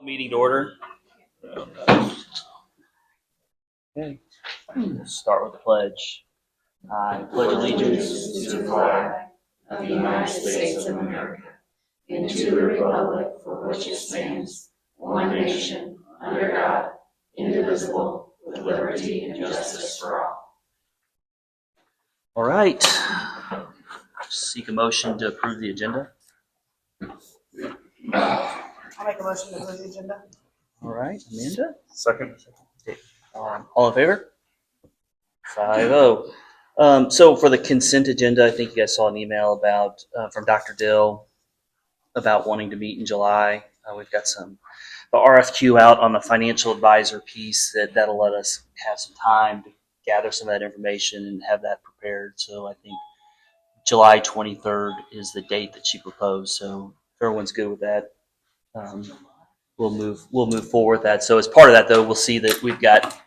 Meeting to order. Okay. We'll start with the pledge. I pledge allegiance to the flag of the United States of America and to the republic for which it stands, one nation, under God, indivisible, with liberty and justice for all. All right. Seek a motion to approve the agenda. I'll make a motion to approve the agenda. All right, Amanda. Second. All in favor? 5-0. So for the consent agenda, I think you guys saw an email about from Dr. Dill about wanting to meet in July. We've got the RFQ out on the financial advisor piece that'll let us have some time to gather some of that information and have that prepared. So I think July 23rd is the date that she proposed. So if everyone's good with that, we'll move forward with that. So as part of that, though, we'll see that we've got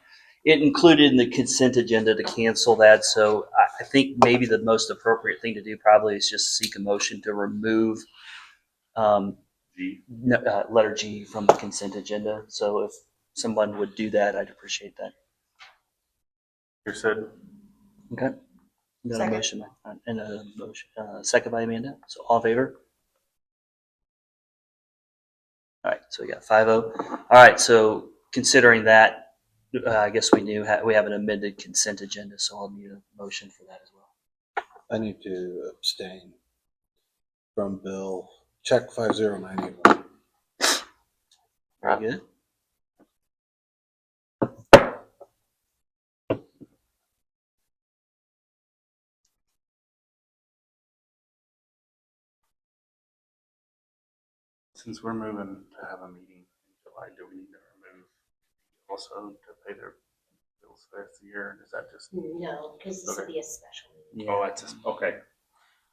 it included in the consent agenda to cancel that. So I think maybe the most appropriate thing to do probably is just seek a motion to remove letter G from the consent agenda. So if someone would do that, I'd appreciate that. You said. Okay. Got a Second. motion and a motion second by Amanda. So all in favor? All right. So we got 5-0. All right. So considering that, I guess we have an amended consent agenda, so I'll need a motion for that as well. I need to abstain from bill check 50981. Very good. Since we're moving to have a meeting in July, do we need to remove also to pay their bills for the year? Is that just? No, because this will be a special meeting. Yeah. Oh, that's okay.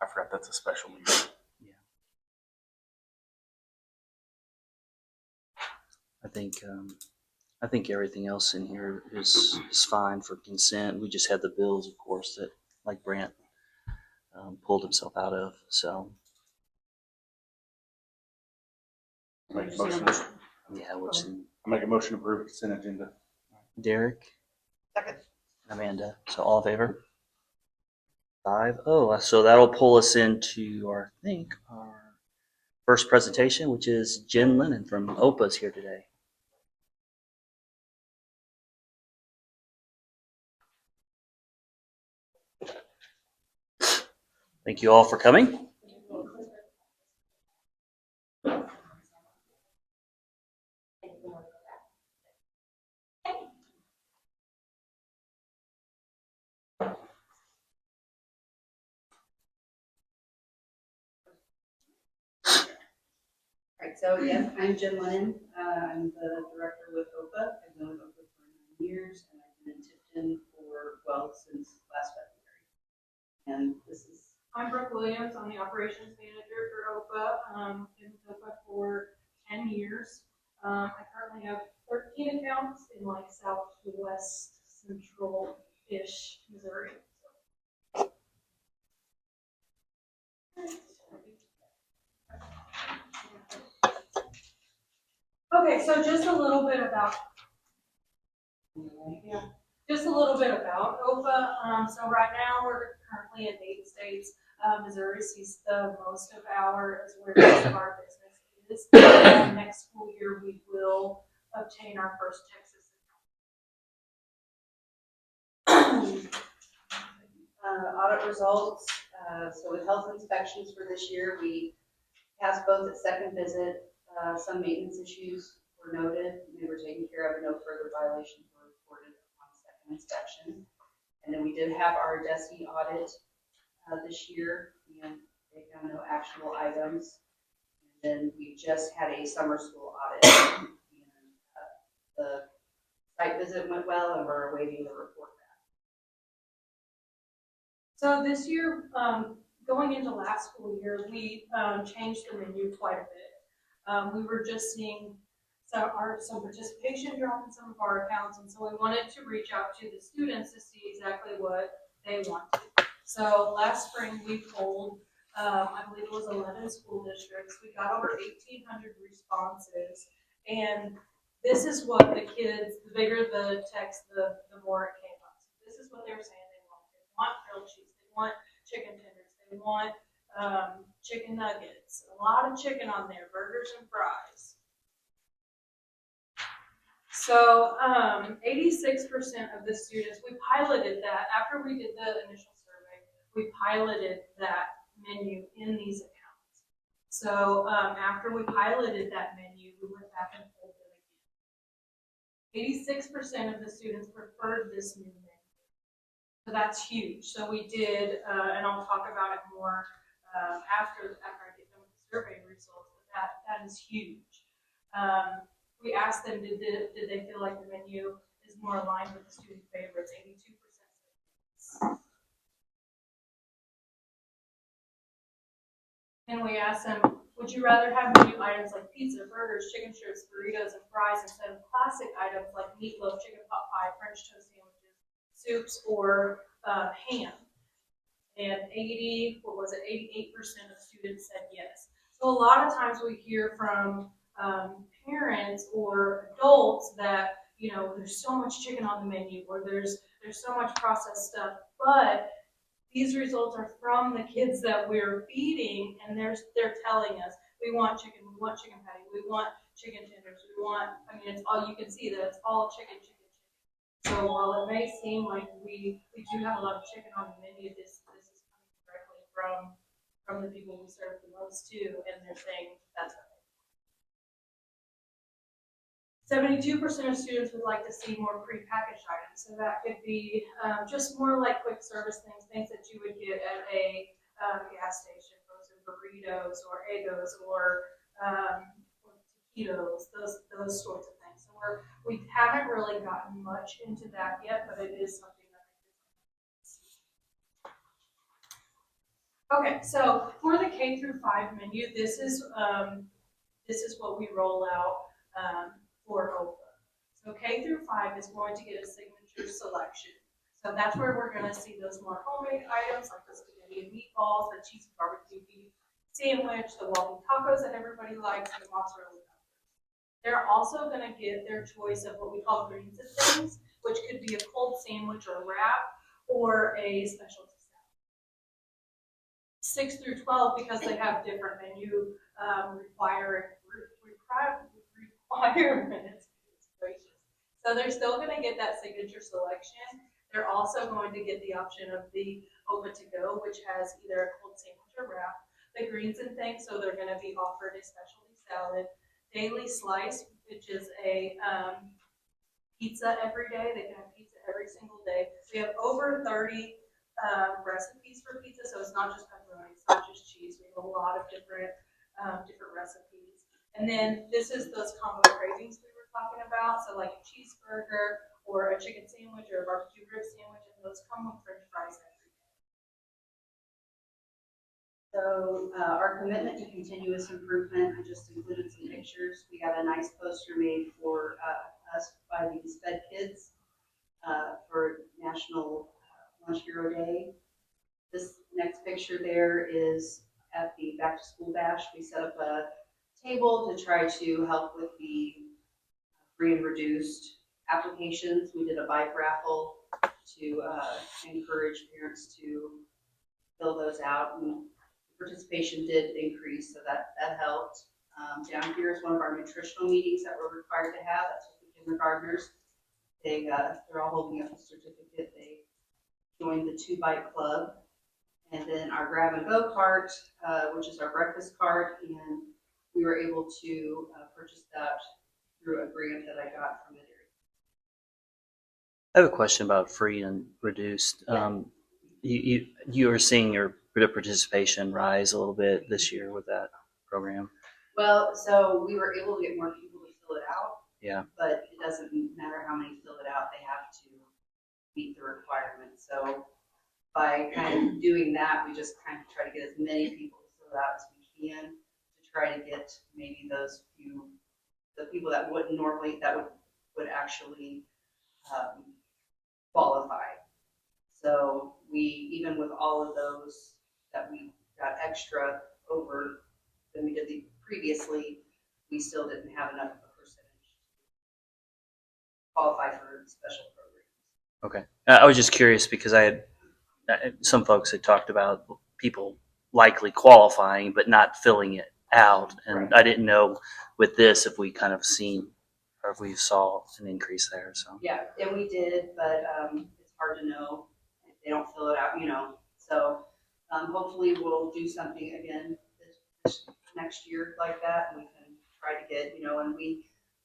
I forgot that's a special meeting. I think everything else in here is fine for consent. We just had the bills, of course, that like Brant pulled himself out of. So Make a motion. yeah, I make a motion to approve consent agenda. Derek, Second. Amanda. So all in favor? 5-0. So that'll pull us into our first presentation, which is Jen Lennon from OPA's here today. Thank you all for coming. All right, so yes, I'm Jen Lennon. I'm the director with OPA. I've been with OPA for 9 years, and I've been in Tipton since last February. And this is. I'm Brooke Williams. I'm the operations manager for OPA. Been with OPA for 10 years. I currently have 13 accounts in southwest central-ish Missouri. Okay, so just a little bit about OPA. So right now we're currently in 8 states. Missouri sees the most of is where most of our business is. Next school year we will obtain our first Texas account. Audit results. So with health inspections for this year, we passed both at second visit. Some maintenance issues were noted. They were taken care of, and no further violations were reported on second inspection. And then we did have our DESI audit this year, and they found no actual items. And then we just had a summer school audit, and the site visit went well, and we're awaiting the report back. So this year, going into last school year, we changed the menu quite a bit. We were just seeing some participation drop in some of our accounts, and so we wanted to reach out to the students to see exactly what they wanted. So last spring we polled, I believe it was 11 school districts. We got over 1,800 responses, And this is what the kids, the bigger the text, the more it came up. So this is what they were saying they want. They want grilled cheese. They want chicken tenders. They want chicken nuggets. A lot of chicken on there, burgers and fries. So 86% of the students, we piloted that after we did the initial survey, we piloted that menu in these accounts. So after we piloted that menu, we went back and pulled it again. 86% of the students preferred this new menu. So that's huge. So we did, and I'll talk about it more after I get done with the survey results, but that is huge. We asked them, did they feel like the menu is more aligned with the student favorites? 82%. And we asked them, would you rather have menu items like pizza, burgers, chicken strips, burritos, and fries instead of classic items like meatloaf, chicken pot pie, French toast sandwiches, soups, or ham? And 88% of students said yes. So a lot of times we hear from parents or adults that, you know, there's so much chicken on the menu, or there's so much processed stuff, but these results are from the kids that we're feeding, and they're telling us, we want chicken patty, we want chicken tenders, we want, I mean, it's all, you can see that it's all chicken. So while it may seem like we do have a lot of chicken on the menu, this is coming directly from the people we serve the most to, and they're saying that's okay. 72% of students would like to see more prepackaged items. So that could be just more like quick service things that you would get at a gas station, frozen burritos or Eggos or taquitos, those sorts of things. So we haven't really gotten much into that yet, but it is something that okay, so for the K through 5 menu, this is what we roll out for OPA. So K through 5 is going to get a signature selection. So that's where we're going to see those more homemade items like the spaghetti and meatballs, the cheese barbecue beef sandwich, the walking tacos that everybody likes, and the mozzarella peppers. They're also going to get their choice of what we call greens and things, which could be a cold sandwich or wrap or a specialty salad. 6 through 12, because they have different menu requirements. So they're still going to get that signature selection. They're also going to get the option of the OPA to go, which has either a cold sandwich or wrap, the greens and things, so they're going to be offered a specialty salad, daily slice, which is a pizza every day. They can have pizza every single day. We have over 30 recipes for pizza, so it's not just pepperoni, it's not just cheese. We have a lot of different recipes. And then this is those combo cravings we were talking about. So like a cheeseburger or a chicken sandwich or a barbecue rib sandwich, and those come with French fries every day. So our commitment to continuous improvement, I just included some pictures. We got a nice poster made for us by the Sped Kids for National Lunch Hero Day. This next picture there is at the Back to School Bash. We set up a table to try to help with the free and reduced applications. We did a bike raffle to encourage parents to fill those out, and participation did increase, so that helped. Down here is one of our nutritional meetings that we're required to have. That's with the kindergartners. They're all holding up a certificate. They joined the 2 Bike Club. And then our grab and go cart, which is our breakfast cart, and we were able to purchase that through a grant that I got from the dairy. I have a question about free and reduced. Yeah. You are seeing your participation rise a little bit this year with that program. Well, so we were able to get more people to fill it out. Yeah. But it doesn't matter how many fill it out, they have to meet the requirements. So by kind of doing that, we just kind of try to get as many people to fill it out as we can to try to get maybe those the people that wouldn't normally, that would actually qualify. So we, even with all of those that we got extra over than we did previously, we still didn't have enough of a qualify for special programs. Okay. I was just curious because some folks had talked about people likely qualifying but not filling it out, and Right. I didn't know with this if we kind of seen or if we saw an increase there. So Yeah, and we did, but it's hard to know if they don't fill it out, So hopefully we'll do something again this next year like that, and we can try to get, and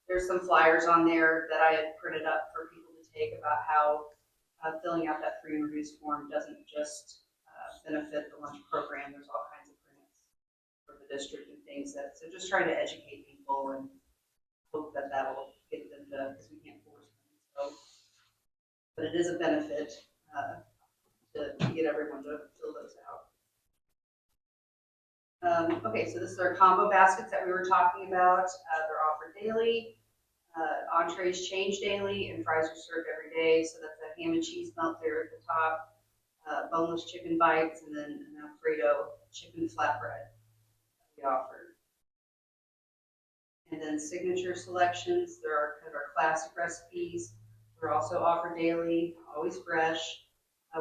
there's some flyers on there that I had printed up for people to take about how filling out that free and reduced form doesn't just benefit the lunch program. There's all kinds of grants for the district and things so just trying to educate people and hope that that'll get them to, because we can't force them. So, but it is a benefit to get everyone to fill those out. Okay, so this is our combo baskets that we were talking about. They're offered daily. Entrees change daily, and fries are served every day. So that's a ham and cheese melt there at the top, boneless chicken bites, and then an Alfredo chicken flatbread we offered. And then signature selections, there are kind of our classic recipes. They're also offered daily, always fresh.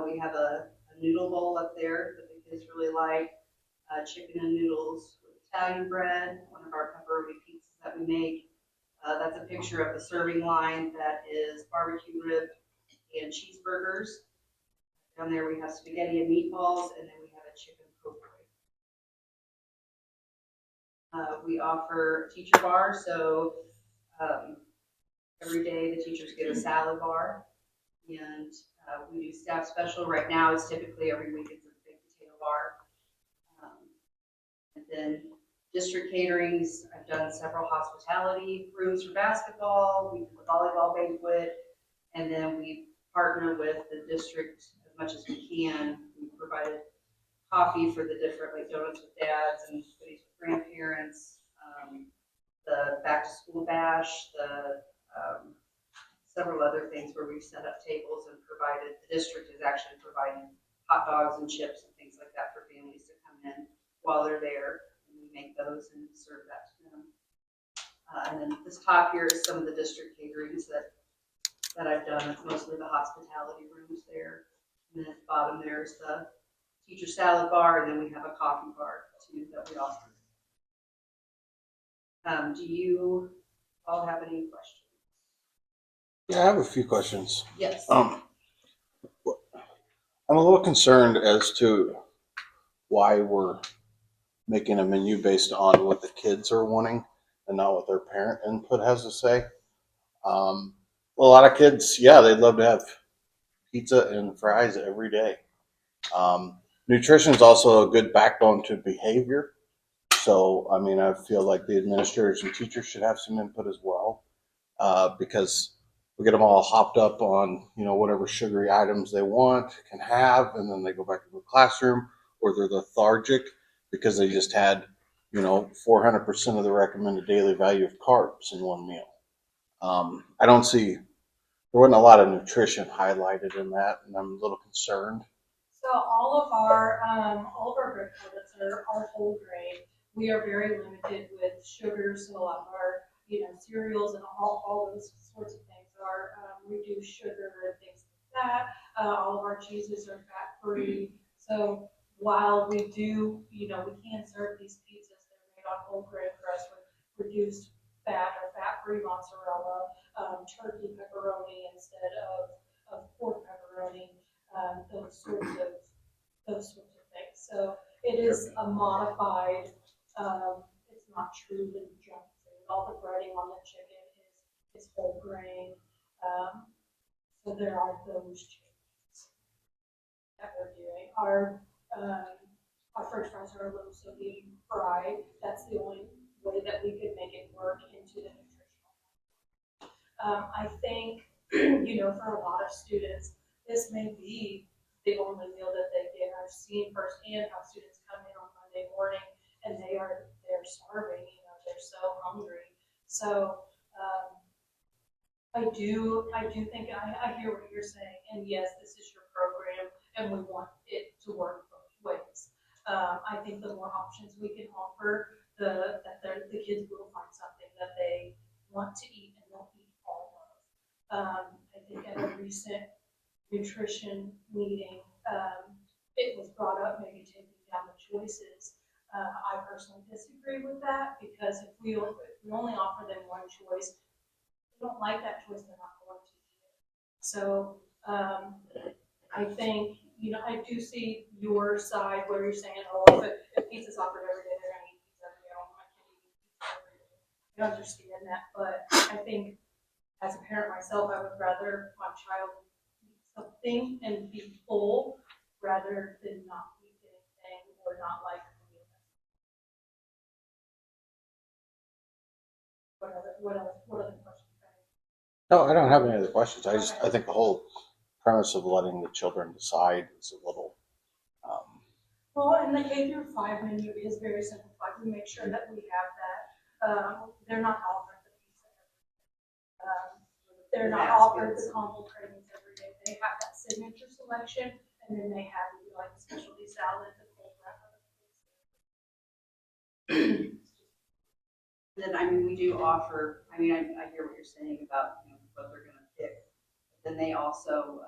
We have a noodle bowl up there that the kids really like, chicken and noodles with Italian bread, one of our pepperoni pizzas that we make. That's a picture of the serving line that is barbecue rib and cheeseburgers. Down there we have spaghetti and meatballs, and then we have a chicken po' boy. We offer a teacher bar, so every day the teachers get a salad bar, and we do staff special. Right now, it's typically every week it's a big potato bar. And then district caterings, I've done several hospitality rooms for basketball, we do a volleyball banquet, and then we partner with the district as much as we can. We provided coffee for the different, like donuts with dads and goodies with grandparents, the back to school bash, the several other things where we've set up tables and provided, the district is actually providing hot dogs and chips and things like that for families to come in while they're there. And we make those and serve that to them. And then this top here is some of the district caterings that I've done. It's mostly the hospitality rooms there. And then at the bottom there's the teacher salad bar, and then we have a coffee bar too that we offer. Do you all have any questions? Yeah, I have a few questions. Yes. I'm a little concerned as to why we're making a menu based on what the kids are wanting and not what their parent input has to say. A lot of kids, yeah, they'd love to have pizza and fries every day. Nutrition is also a good backbone to behavior. So, I mean, I feel like the administrators and teachers should have some input as well, because we get them all hopped up on, whatever sugary items they want, can have, and then they go back to the classroom, or they're lethargic because they just had, 400% of the recommended daily value of carbs in one meal. I don't see, there wasn't a lot of nutrition highlighted in that, and I'm a little concerned. So all of our breakfasts are whole grain. We are very limited with sugars, so a lot of our, cereals and all those sorts of things are reduced sugar and things like that. All of our cheeses are fat-free. So while we do, we can serve these pizzas that are made on whole grain crust with reduced fat or fat-free mozzarella, turkey pepperoni instead of pork pepperoni. Those sorts of things. So it is a modified. It's not truly junk food. All the breading on the chicken is whole grain. So there are those changes that we're doing. Our French fries are a low sodium fry. That's the only way that we could make it work into the nutritional. I think for a lot of students, this may be the only meal that they get. I've seen firsthand how students come in on Monday morning and they're starving. They're so hungry. So I do think I hear what you're saying, and yes, this is your program, and we want it to work both ways. I think the more options we can offer, the kids will find something that they want to eat and they'll eat all of. nutrition meeting, it was brought up maybe taking down the choices. I personally disagree with that because if we only offer them one choice, if they don't like that choice, they're not going to eat it. So I think, I do see your side where you're saying, oh, if pizza's offered every day, they're gonna eat pizza every day. I don't want my kid to eat pizza every day. I understand that, but I think as a parent myself, I would rather my child eat something and be full rather than not eat anything or not like the meal. What other questions? No, I don't have any other questions. I think the whole premise of letting the children decide is a little, Well, and the K through 5 menu is very simplified. We make sure that we have that. They're not offered the pizza every day. They're not offered the combo trainings every day. They have that signature selection, and then they have maybe like a specialty salad, the cold wrap. Then, I mean, we do offer, I mean, I hear what you're saying about, what they're gonna pick. Then they also,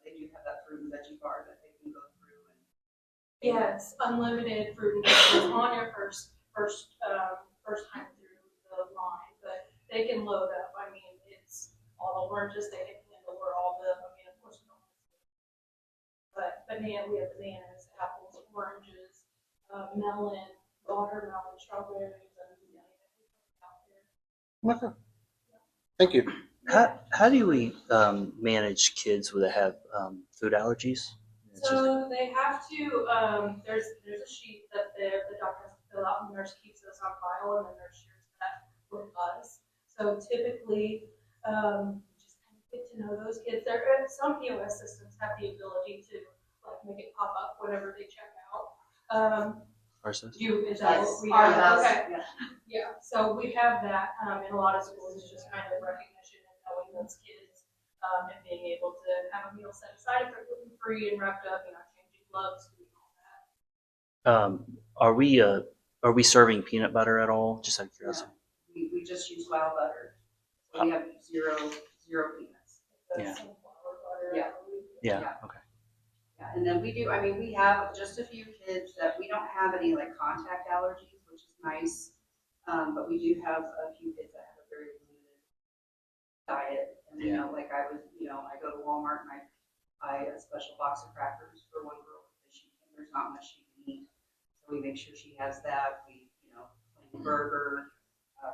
they do have that fruit and veggie bar that they can go through and. Yes, unlimited fruit and vegetables on your first time through the line, but they can load up. I mean, it's all the oranges they can handle, or all the, I mean, of course, we don't. But we have bananas, apples, oranges, melon, watermelon, strawberries, and out there. okay. Thank you. How do we manage kids that have food allergies? It's just- So they have to, there's a sheet that the doctor has to fill out, and the nurse keeps this on file, and the nurse shares that with us. So typically, just kind of get to know those kids. Some POS systems have the ability to like make it pop up whenever they check out. Ours does? Is that what we Ours have? does, Okay. yeah. Yeah, so we have that, in a lot of schools, it's just kind of recognition and knowing those kids, and being able to have a meal set aside if they're gluten-free and wrapped up, changing gloves, doing all that. Are we serving peanut butter at all? Just out of curiosity. We just use wild butter. So we have zero peanuts. Yeah. Sunflower butter, Yeah. Yeah. Yeah. Okay. Yeah, and then we have just a few kids that we don't have any like contact allergies, which is nice. But we do have a few kids that have a very limited diet. And like I go to Walmart and I buy a special box of crackers for one girl because there's not much she can eat. So we make sure she has that. We, plain burger,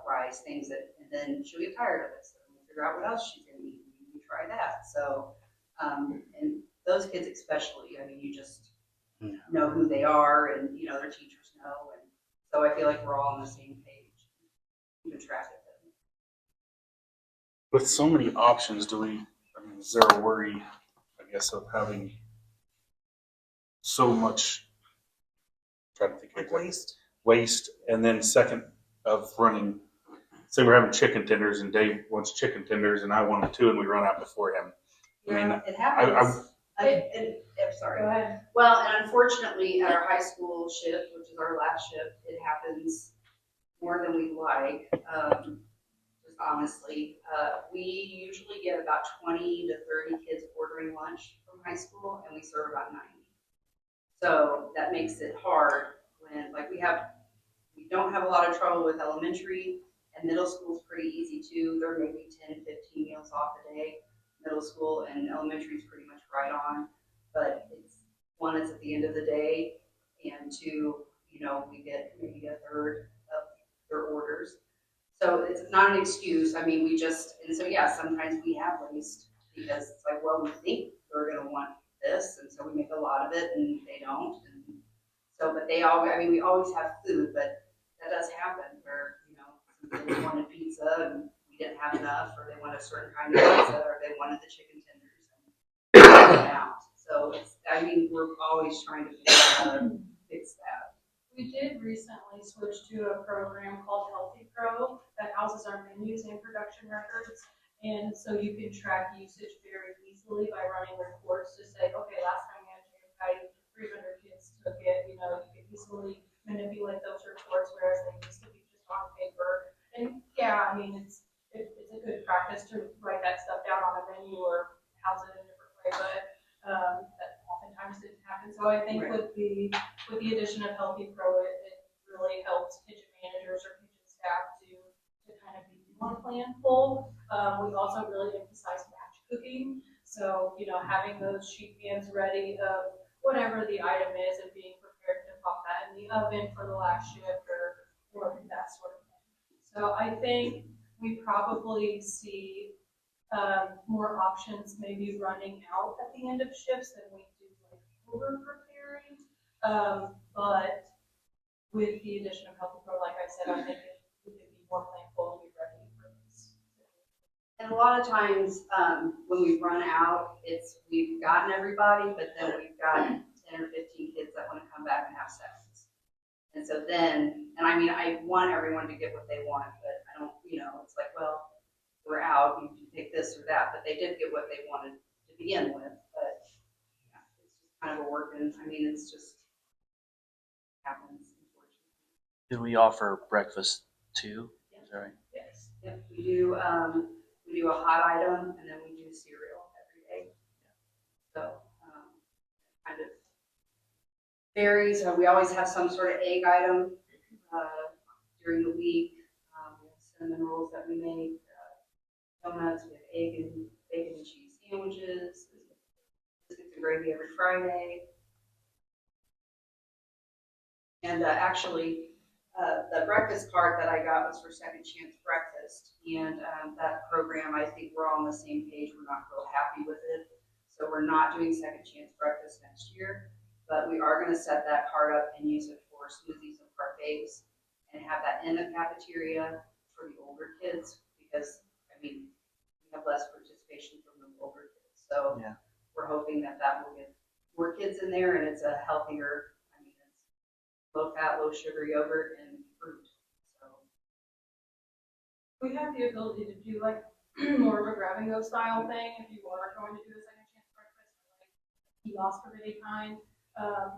rice, things and then she'll get tired of it. So we figure out what else she's gonna eat. We try that. So, and those kids especially, I mean, you just know who they are and, their teachers know. And so I feel like we're all on the same page, keeping track of them. With so many options, is there a worry, I guess, of having so much, trying to think of waste, and then second of running, say we're having chicken tenders and Dave wants chicken tenders and I want them too and we run out before him. I mean, It happens. I'm sorry. Go ahead. Well, and unfortunately, at our high school shift, which is our last shift, it happens more than we'd like. Just honestly, we usually get about 20 to 30 kids ordering lunch from high school, and we serve about 90. So that makes it hard when, like, we don't have a lot of trouble with elementary, and middle school is pretty easy too. They're maybe 10, 15 meals off a day. Middle school and elementary is pretty much right on, but it's at the end of the day, and two, we get maybe a third of their orders. So it's not an excuse. I mean, and so yeah, sometimes we have waste because it's like, well, we think they're gonna want this, and so we make a lot of it and they don't. And so, but we always have food, but that does happen where, some kids wanted pizza and we didn't have enough, or they want a certain kind of pizza, or they wanted the chicken tenders and out. So we're always trying to figure out how to fix that. We did recently switch to a program called Healthy Pro that houses our menus and production records. And so you can track usage very easily by running reports to say, okay, last time we had chicken patty, 300 kids took it. You can easily manipulate those reports, whereas they used to be just on paper. And yeah, it's a good practice to write that stuff down on a menu or house it in different way, but that oftentimes didn't happen. So I think with the addition of Healthy Pro, it really helps kitchen managers or kitchen staff to kind of be one plan full. We also really emphasize batch cooking. So, having those sheet pans ready of whatever the item is and being prepared to pop that in the oven for the last shift or that sort of thing. So I think we probably see more options maybe running out at the end of shifts than we do like over preparing. But with the addition of Healthy Pro, like I said, I think we could be more planful and be ready for this. And a lot of times, when we run out, we've gotten everybody, but then we've got 10 or 15 kids that want to come back and have seconds. And so then, and I mean, I want everyone to get what they want, but I don't, it's like, well, we're out, you can take this or that, but they did get what they wanted to begin with, but yeah, it's just kind of a working, it's just happens, unfortunately. Do we offer breakfast too? Is that right? Yes. Yep, we do a hot item and then we do cereal every day. So, kind of varies. We always have some sort of egg item during the week. We have cinnamon rolls that we make, donuts, we have egg and bacon and cheese sandwiches, biscuits and gravy every Friday. And actually, the breakfast card that I got was for Second Chance Breakfast. And that program, I think we're all on the same page. We're not real happy with it. So we're not doing Second Chance Breakfast next year. But we are going to set that card up and use it for smoothies and parfaits and have that in the cafeteria for the older kids because, we have less participation from the older kids. So Yeah. we're hoping that will get more kids in there and it's a healthier, it's low fat, low sugar yogurt and fruit. So We have the ability to do like more of a grab and go style thing if you are going to do a second chance breakfast, like kiosk of any kind.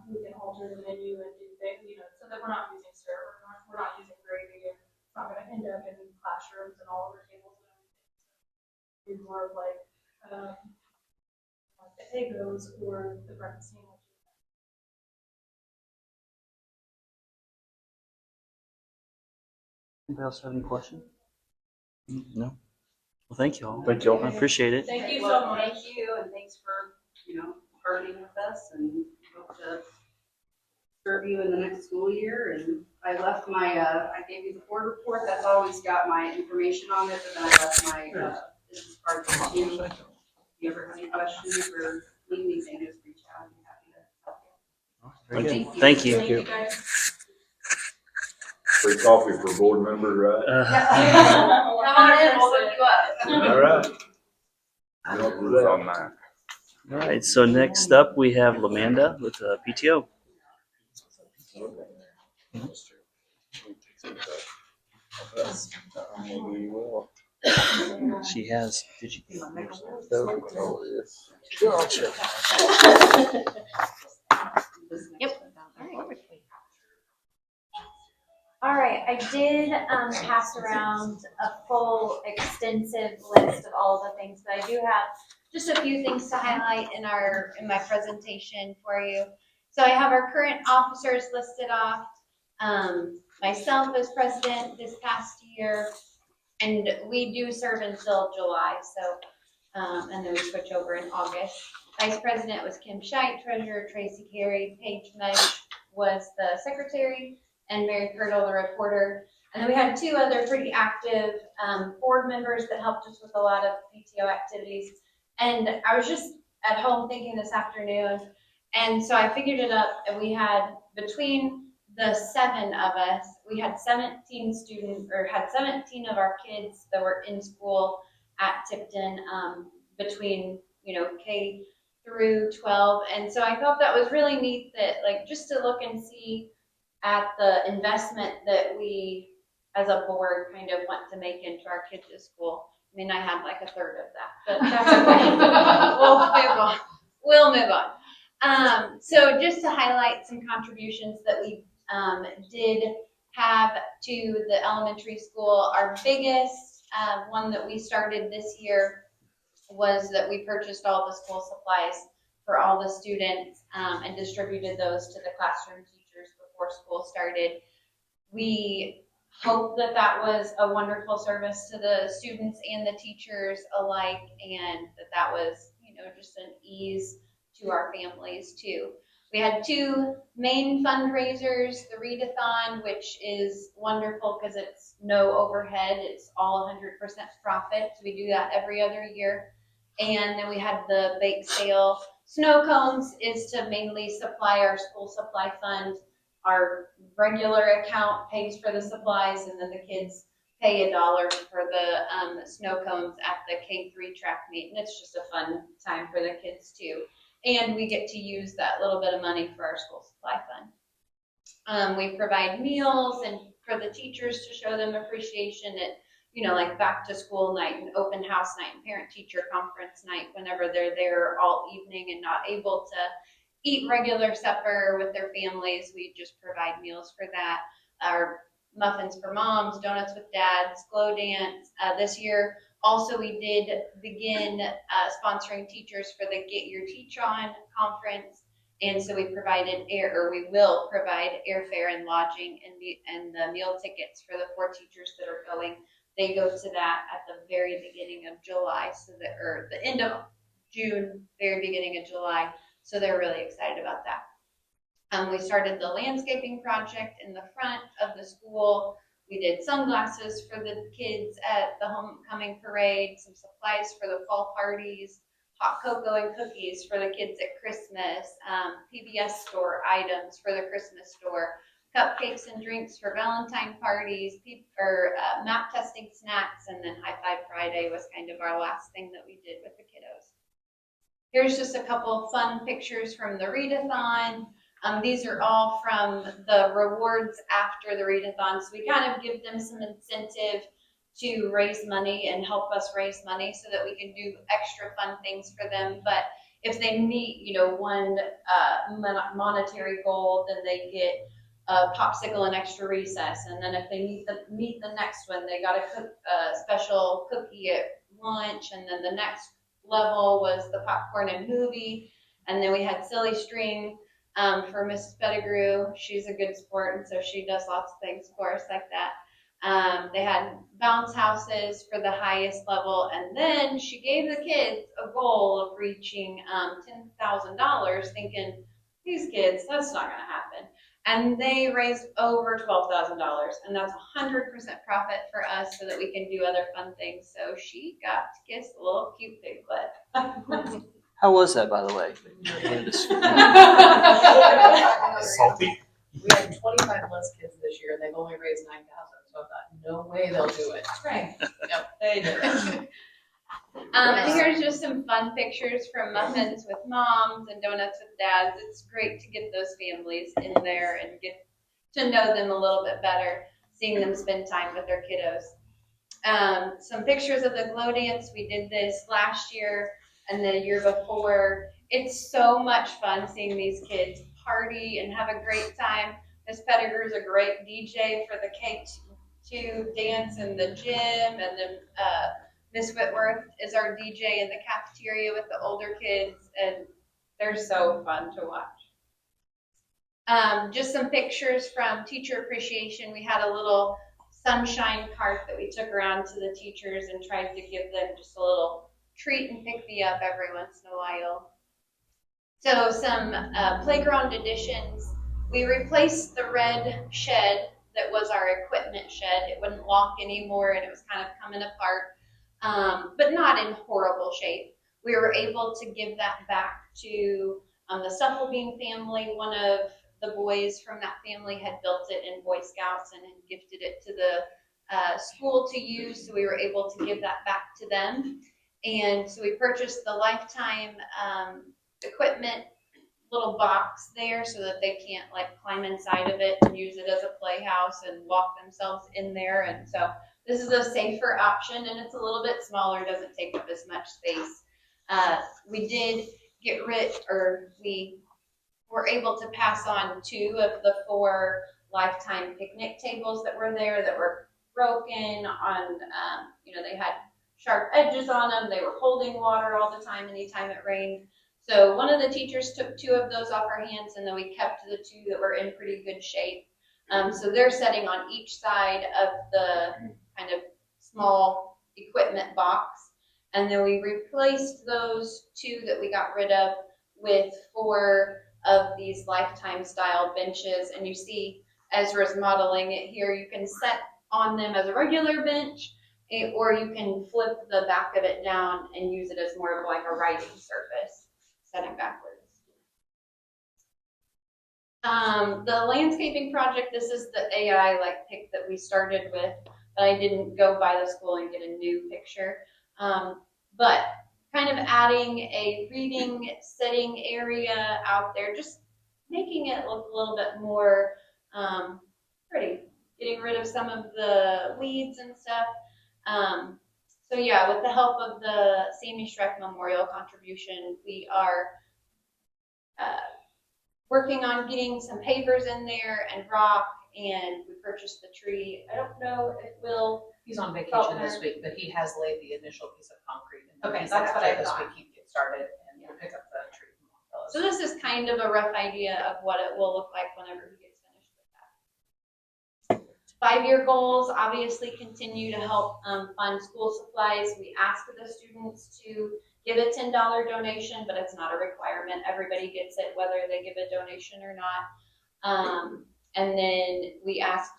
We can alter the menu and do things, so that we're not using syrup, we're not using gravy, and it's not going to end up in classrooms and all over tables and everything. So it's more of like the Eggos or the breakfast sandwiches. Anybody else have any questions? No. Well, thank you all. Thank you all. I appreciate it. Thank you so much. Thank you, and thanks for, partnering with us, and hope to serve you in the next school year. And I left I gave you the board report, that's always got my information on it, but then I left my business card there too. If you ever have any questions or need anything, just reach out, I'd be happy to help you. Very good. Thank you. Thank you. Guys. Free coffee for board member, right? Come on in, we'll hook you up. All right. Don't lose on that. All right. So next up, we have Lamanda with PTO. Maybe we will. She has. Did you? Yep. All right, I did pass around a full extensive list of all the things, but I do have just a few things to highlight in my presentation for you. So I have our current officers listed off, myself as president this past year, and we do serve until July, so and then we switch over in August. Vice president was Kim Scheit, treasurer Tracy Carey, Paige Mesh was the secretary, and Mary Kirtle, the reporter. And then we had two other pretty active board members that helped us with a lot of PTO activities. And I was just at home thinking this afternoon, and so I figured it up, and we had, between the 7 of us, we had 17 of our kids that were in school at Tipton, between, K through 12. And so I thought that was really neat that, just to look and see at the investment that we as a board kind of want to make into our kids' school. I had like a third of that, but that's okay. We'll move on. So just to highlight some contributions that we did have to the elementary school, our biggest one that we started this year was that we purchased all the school supplies for all the students and distributed those to the classroom teachers before school started. We hope that that was a wonderful service to the students and the teachers alike, and that that was, just an ease to our families too. We had two main fundraisers, the readathon, which is wonderful because it's no overhead, it's all 100% profit. So we do that every other year. And then we had the bake sale. Snow cones is to mainly supply our school supply fund. Our regular account pays for the supplies, and then the kids pay $1 for the snow cones at the K3 track meet, and it's just a fun time for the kids too. And we get to use that little bit of money for our school supply fund. We provide meals and for the teachers to show them appreciation at, like back to school night and open house night and parent teacher conference night, whenever they're there all evening and not able to eat regular supper with their families. We just provide meals for that. Our muffins for moms, donuts with dads, glow dance. This year, also, we did begin sponsoring teachers for the Get Your Teach On conference. And so we we will provide airfare and lodging and the meal tickets for the 4 teachers that are going. They go to that at the very beginning of July, or the end of June, very beginning of July. So they're really excited about that. We started the landscaping project in the front of the school. We did sunglasses for the kids at the homecoming parade, some supplies for the fall parties, hot cocoa and cookies for the kids at Christmas, PBS store items for the Christmas store, cupcakes and drinks for Valentine parties, map testing snacks, and then High Five Friday was kind of our last thing that we did with the kiddos. Here's just a couple fun pictures from the readathon. These are all from the rewards after the readathon. So we kind of give them some incentive to raise money and help us raise money so that we can do extra fun things for them. But if they meet, one monetary goal, then they get a popsicle and extra recess. And then if they meet the next one, they got to cook a special cookie at lunch. And then the next level was the popcorn and movie. And then we had silly string for Mrs. Pettigrew. She's a good sport, and so she does lots of things for us like that. They had bounce houses for the highest level, and then she gave the kids a goal of reaching $10,000, thinking, these kids, that's not going to happen. And they raised over $12,000, and that's 100% profit for us so that we can do other fun things. So she got to kiss a little cute piglet. How was that, by the way? Salty? We had 25 less kids this year, and they've only raised 9,000, so I thought, no way they'll do it. Right. Yep, they did. And here's just some fun pictures from muffins with moms and donuts with dads. It's great to get those families in there and get to know them a little bit better, seeing them spend time with their kiddos. Some pictures of the glow dance. We did this last year and the year before. It's so much fun seeing these kids party and have a great time. Miss Pettigrew's a great DJ for the K2 dance in the gym, and then Miss Whitworth is our DJ in the cafeteria with the older kids, and they're so fun to watch. Just some pictures from teacher appreciation. We had a little sunshine cart that we took around to the teachers and tried to give them just a little treat and pick me up every once in a while. So some playground additions. We replaced the red shed that was our equipment shed. It wouldn't lock anymore, and it was kind of coming apart, but not in horrible shape. We were able to give that back to the Stufflebean family. One of the boys from that family had built it in Boy Scouts and had gifted it to the school to use, so we were able to give that back to them. And so we purchased the lifetime equipment little box there so that they can't climb inside of it and use it as a playhouse and walk themselves in there. And so this is a safer option, and it's a little bit smaller, doesn't take up as much space. We did we were able to pass on 2 of the 4 lifetime picnic tables that were there that were broken on, they had sharp edges on them. They were holding water all the time anytime it rained. So one of the teachers took 2 of those off our hands, and then we kept the 2 that were in pretty good shape. So they're setting on each side of the kind of small equipment box. And then we replaced those 2 that we got rid of with 4 of these lifetime style benches. And you see Ezra's modeling it here. You can set on them as a regular bench, or you can flip the back of it down and use it as more of like a writing surface, setting backwards. The landscaping project, this is the AI pic that we started with, but I didn't go by the school and get a new picture. But kind of adding a reading sitting area out there, just making it look a little bit more pretty, getting rid of some of the weeds and stuff. So yeah, with the help of the Sammy Schreck Memorial contribution, we are working on getting some pavers in there and rock, and we purchased the tree. I don't know if we'll. He's on vacation this week, but he has laid the initial piece of concrete. And Okay, he that's said what I after this thought. week he'd get started and pick up the tree. So this is kind of a rough idea of what it will look like whenever he gets finished with that. 5-year goals obviously continue to help fund school supplies. We ask the students to give a $10 donation, but it's not a requirement. Everybody gets it whether they give a donation or not. And then we ask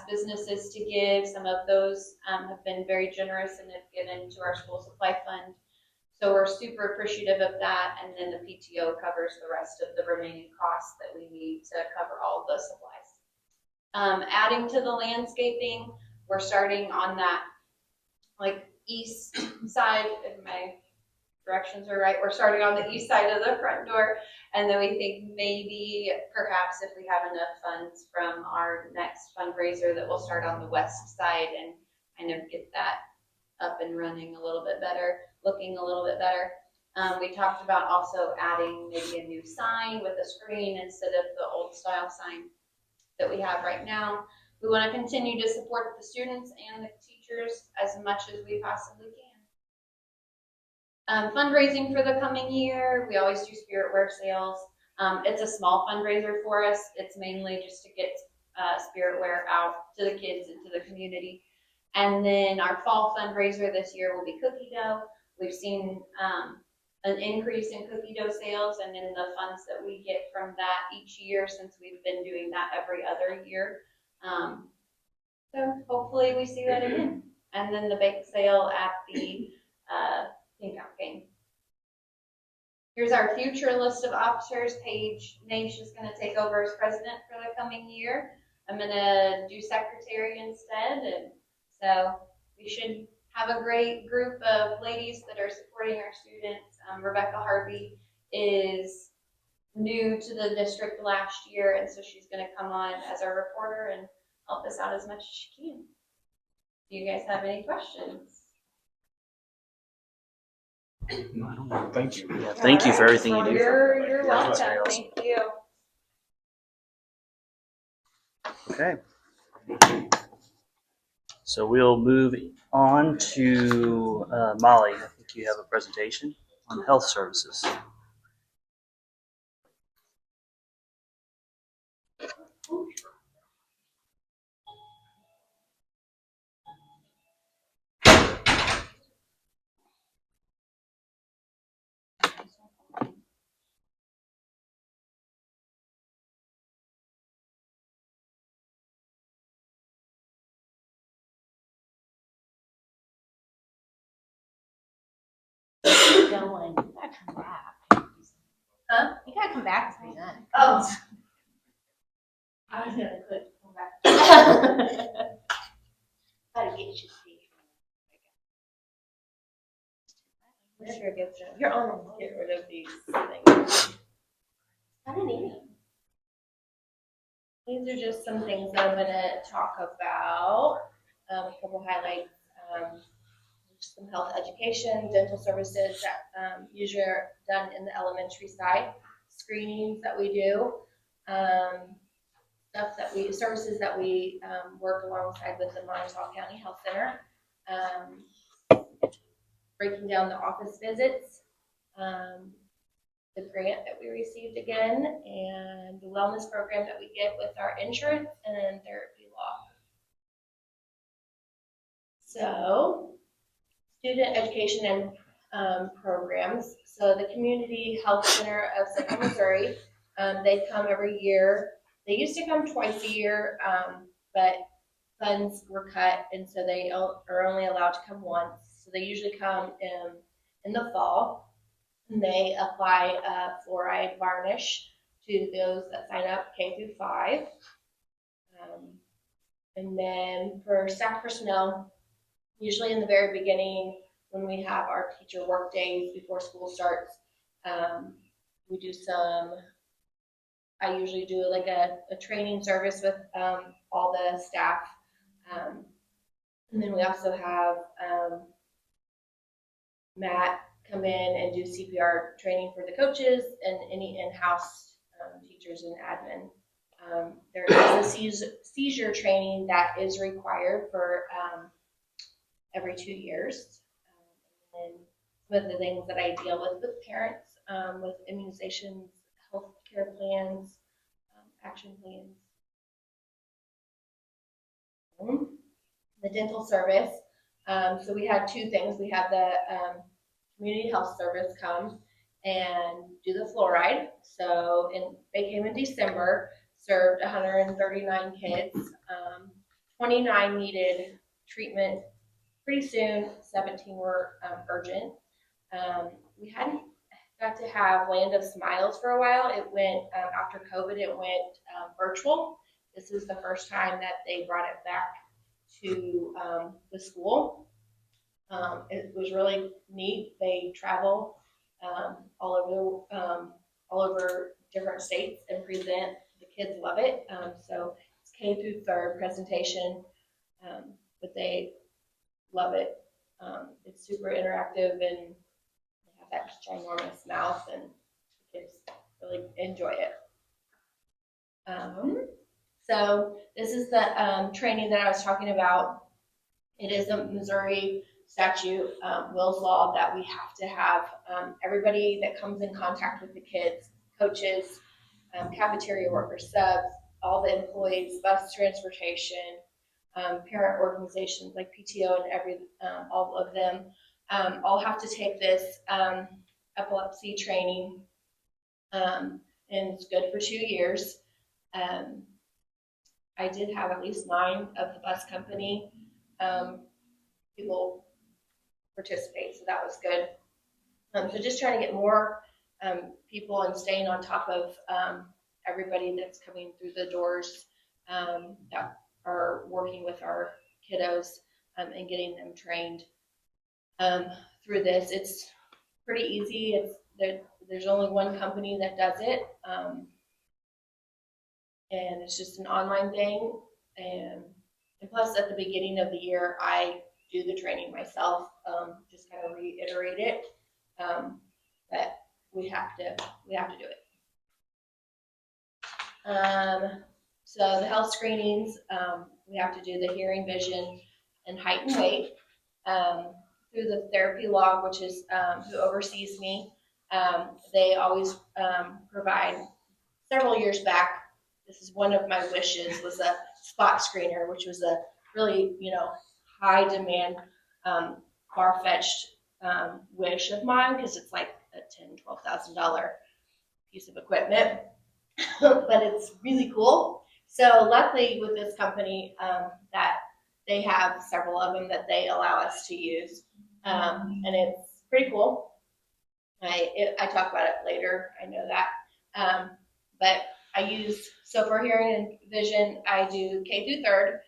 businesses to give. Some of those have been very generous and have given to our school supply fund. So we're super appreciative of that. And then the PTO covers the rest of the remaining costs that we need to cover all the supplies. Adding to the landscaping, we're starting on that east side, if my directions are right. We're starting on the east side of the front door. And then we think maybe perhaps if we have enough funds from our next fundraiser that we'll start on the west side and kind of get that up and running a little bit better, looking a little bit better. We talked about also adding maybe a new sign with a screen instead of the old style sign that we have right now. We want to continue to support the students and the teachers as much as we possibly can. Fundraising for the coming year, we always do spirit wear sales. It's a small fundraiser for us. It's mainly just to get spirit wear out to the kids and to the community. And then our fall fundraiser this year will be cookie dough. We've seen an increase in cookie dough sales and in the funds that we get from that each year since we've been doing that every other year. So hopefully we see that again. And then the bake sale at the pink out game. Here's our future list of officers. Paige Naish is going to take over as president for the coming year. I'm going to do secretary instead. And so we should have a great group of ladies that are supporting our students. Rebecca Harvey is new to the district last year, and so she's going to come on as our reporter and help us out as much as she can. Do you guys have any questions? Thank you. Yeah, thank you for everything you do. You're Yeah, that's welcome. very Thank you. Okay. So we'll move on to Molly. I think you have a presentation on health services. Going. You gotta come back. Huh? You gotta come back with me then. Oh. I was gonna quit. Come back. Gotta get you see. Sure gets it. You're on. Get rid of these things. I didn't eat it. These are just some things that I'm going to talk about. A couple highlights. Some health education, dental services that usually are done in the elementary side, screenings that we do, services that we work alongside with the Montauk County Health Center. breaking down the office visits, the grant that we received again, and the wellness program that we get with our insurance and therapy law. So, student education and programs. So the Community Health Center of Central Missouri, they come every year. They used to come twice a year, but funds were cut, and so they are only allowed to come once. So they usually come in the fall, and they apply fluoride varnish to those that sign up K through 5. And then for staff personnel, usually in the very beginning, when we have our teacher work days before school starts, we do I usually do like a training service with all the staff. And then we also have Matt come in and do CPR training for the coaches and any in-house teachers and admin. There is a seizure training that is required for every 2 years. And some of the things that I deal with parents, with immunizations, health care plans, action plans. The dental service. So we had 2 things. We had the community health service come and do the fluoride. So they came in December, served 139 kids. 29 needed treatment pretty soon. 17 were urgent. We hadn't got to have Land of Smiles for a while. It went, after COVID, it went virtual. This is the first time that they brought it back to the school. It was really neat. They travel all over different states and present. The kids love it. So it's K through 3rd presentation, but they love it. It's super interactive, and they have that ginormous mouth, and the kids really enjoy it. So this is the training that I was talking about. It is a Missouri statute, Will's Law, that we have to have everybody that comes in contact with the kids, coaches, cafeteria workers, subs, all the employees, bus transportation, parent organizations like PTO and all of them, all have to take this epilepsy training, and it's good for 2 years. I did have at least 9 of the bus company people participate, so that was good. So just trying to get more people and staying on top of everybody that's coming through the doors that are working with our kiddos and getting them trained through this. It's pretty easy. There's only one company that does it, and it's just an online thing. And plus, at the beginning of the year, I do the training myself, just kind of reiterate it. But we have to do it. So the health screenings, we have to do the hearing, vision, and height and weight. Through the therapy log, which is who oversees me, they always provide. Several years back, this is one of my wishes, was a spot screener, which was a really, high demand, far-fetched wish of mine, because it's like a $10,000-$12,000 piece of equipment, but it's really cool. So luckily with this company, that they have several of them that they allow us to use, and it's pretty cool. I talk about it later, I know that, but I use, so for hearing and vision, I do K through 3rd,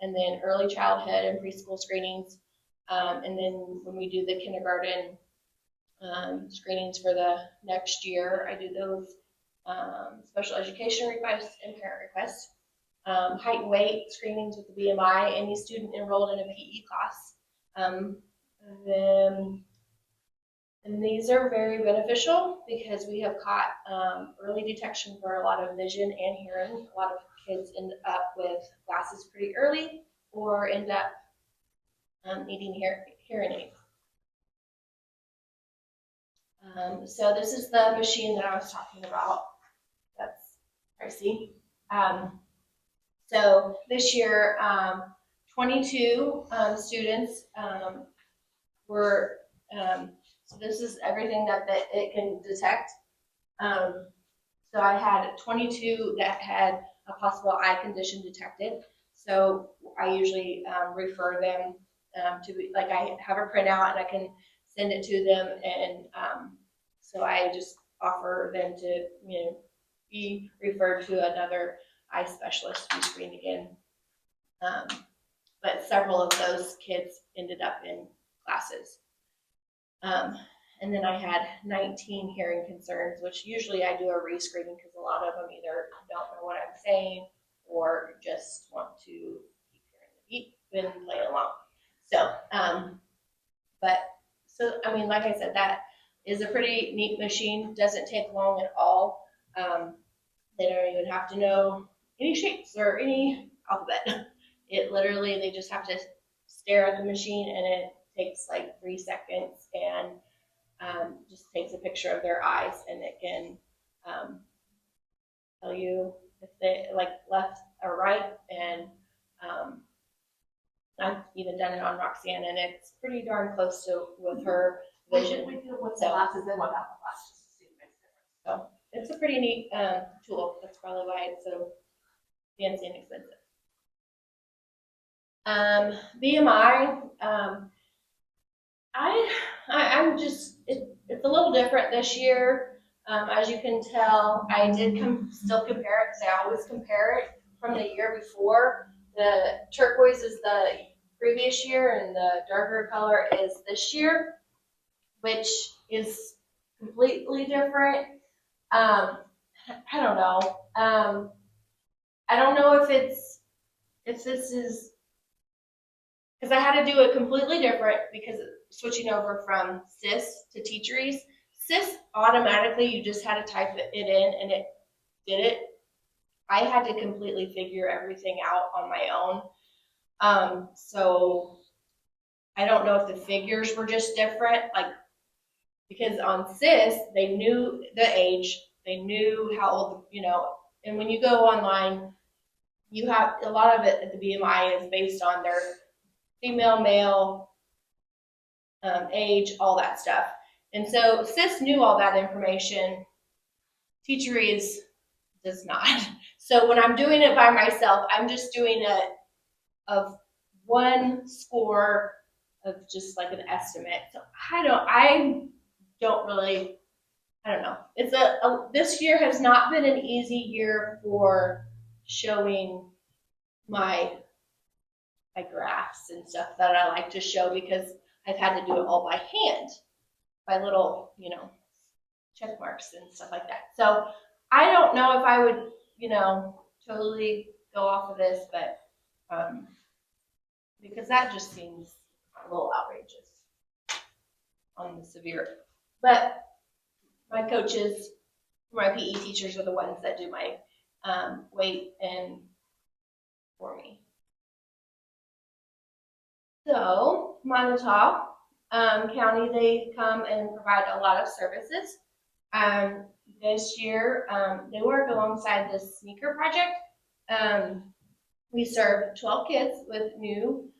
and then early childhood and preschool screenings, and then when we do the kindergarten screenings for the next year, I do those special education requests and parent requests. Height and weight screenings with the BMI, any student enrolled in a PE class. And these are very beneficial because we have caught early detection for a lot of vision and hearing. A lot of kids end up with glasses pretty early or end up needing hearing aids. So this is the machine that I was talking about. That's pricey. So this year, 22 students were, so this is everything that it can detect. So I had 22 that had a possible eye condition detected. So I usually refer them to, like, I have a printout and I can send it to them, and so I just offer them to, be referred to another eye specialist to be screened again. But several of those kids ended up in classes. And then I had 19 hearing concerns, which usually I do a rescreening because a lot of them either don't know what I'm saying or just want to keep hearing the beep and play along. So, I mean, like I said, that is a pretty neat machine. Doesn't take long at all. They don't even have to know any shapes or any alphabet. It literally, they just have to stare at the machine, and it takes like 3 seconds, and just takes a picture of their eyes, and it can tell you if they like left or right. And I've even done it on Roxanne, and it's pretty darn close to with her vision. We do it with So- glasses and without the glasses to see the difference. So it's a pretty neat tool. That's probably why it's so fancy and expensive. BMI, I'm just, it's a little different this year. As you can tell, I did still compare it, because I always compare it from the year before. The turquoise is the previous year, and the darker color is this year, which is completely different. I don't know. I don't know if this is, because I had to do it completely different, because switching over from SIS to Teacheries. SIS automatically, you just had to type it in and it did it. I had to completely figure everything out on my own. So I don't know if the figures were just different, like, because on SIS, they knew the age, they knew how old, and when you go online, you have a lot of it, the BMI is based on their female, male, age, all that stuff. And so SIS knew all that information. Teacheries does not. So when I'm doing it by myself, I'm just doing it of one score of just like an estimate. So I don't really, I don't know. It's this year has not been an easy year for showing my graphs and stuff that I like to show, because I've had to do it all by hand, by little, check marks and stuff like that. So I don't know if I would, totally go off of this, but because that just seems a little outrageous on the severe. But my coaches, my PE teachers are the ones that do my weight and for me. So Montauk County, they come and provide a lot of services. This year, they work alongside the sneaker project. We serve 12 kids with new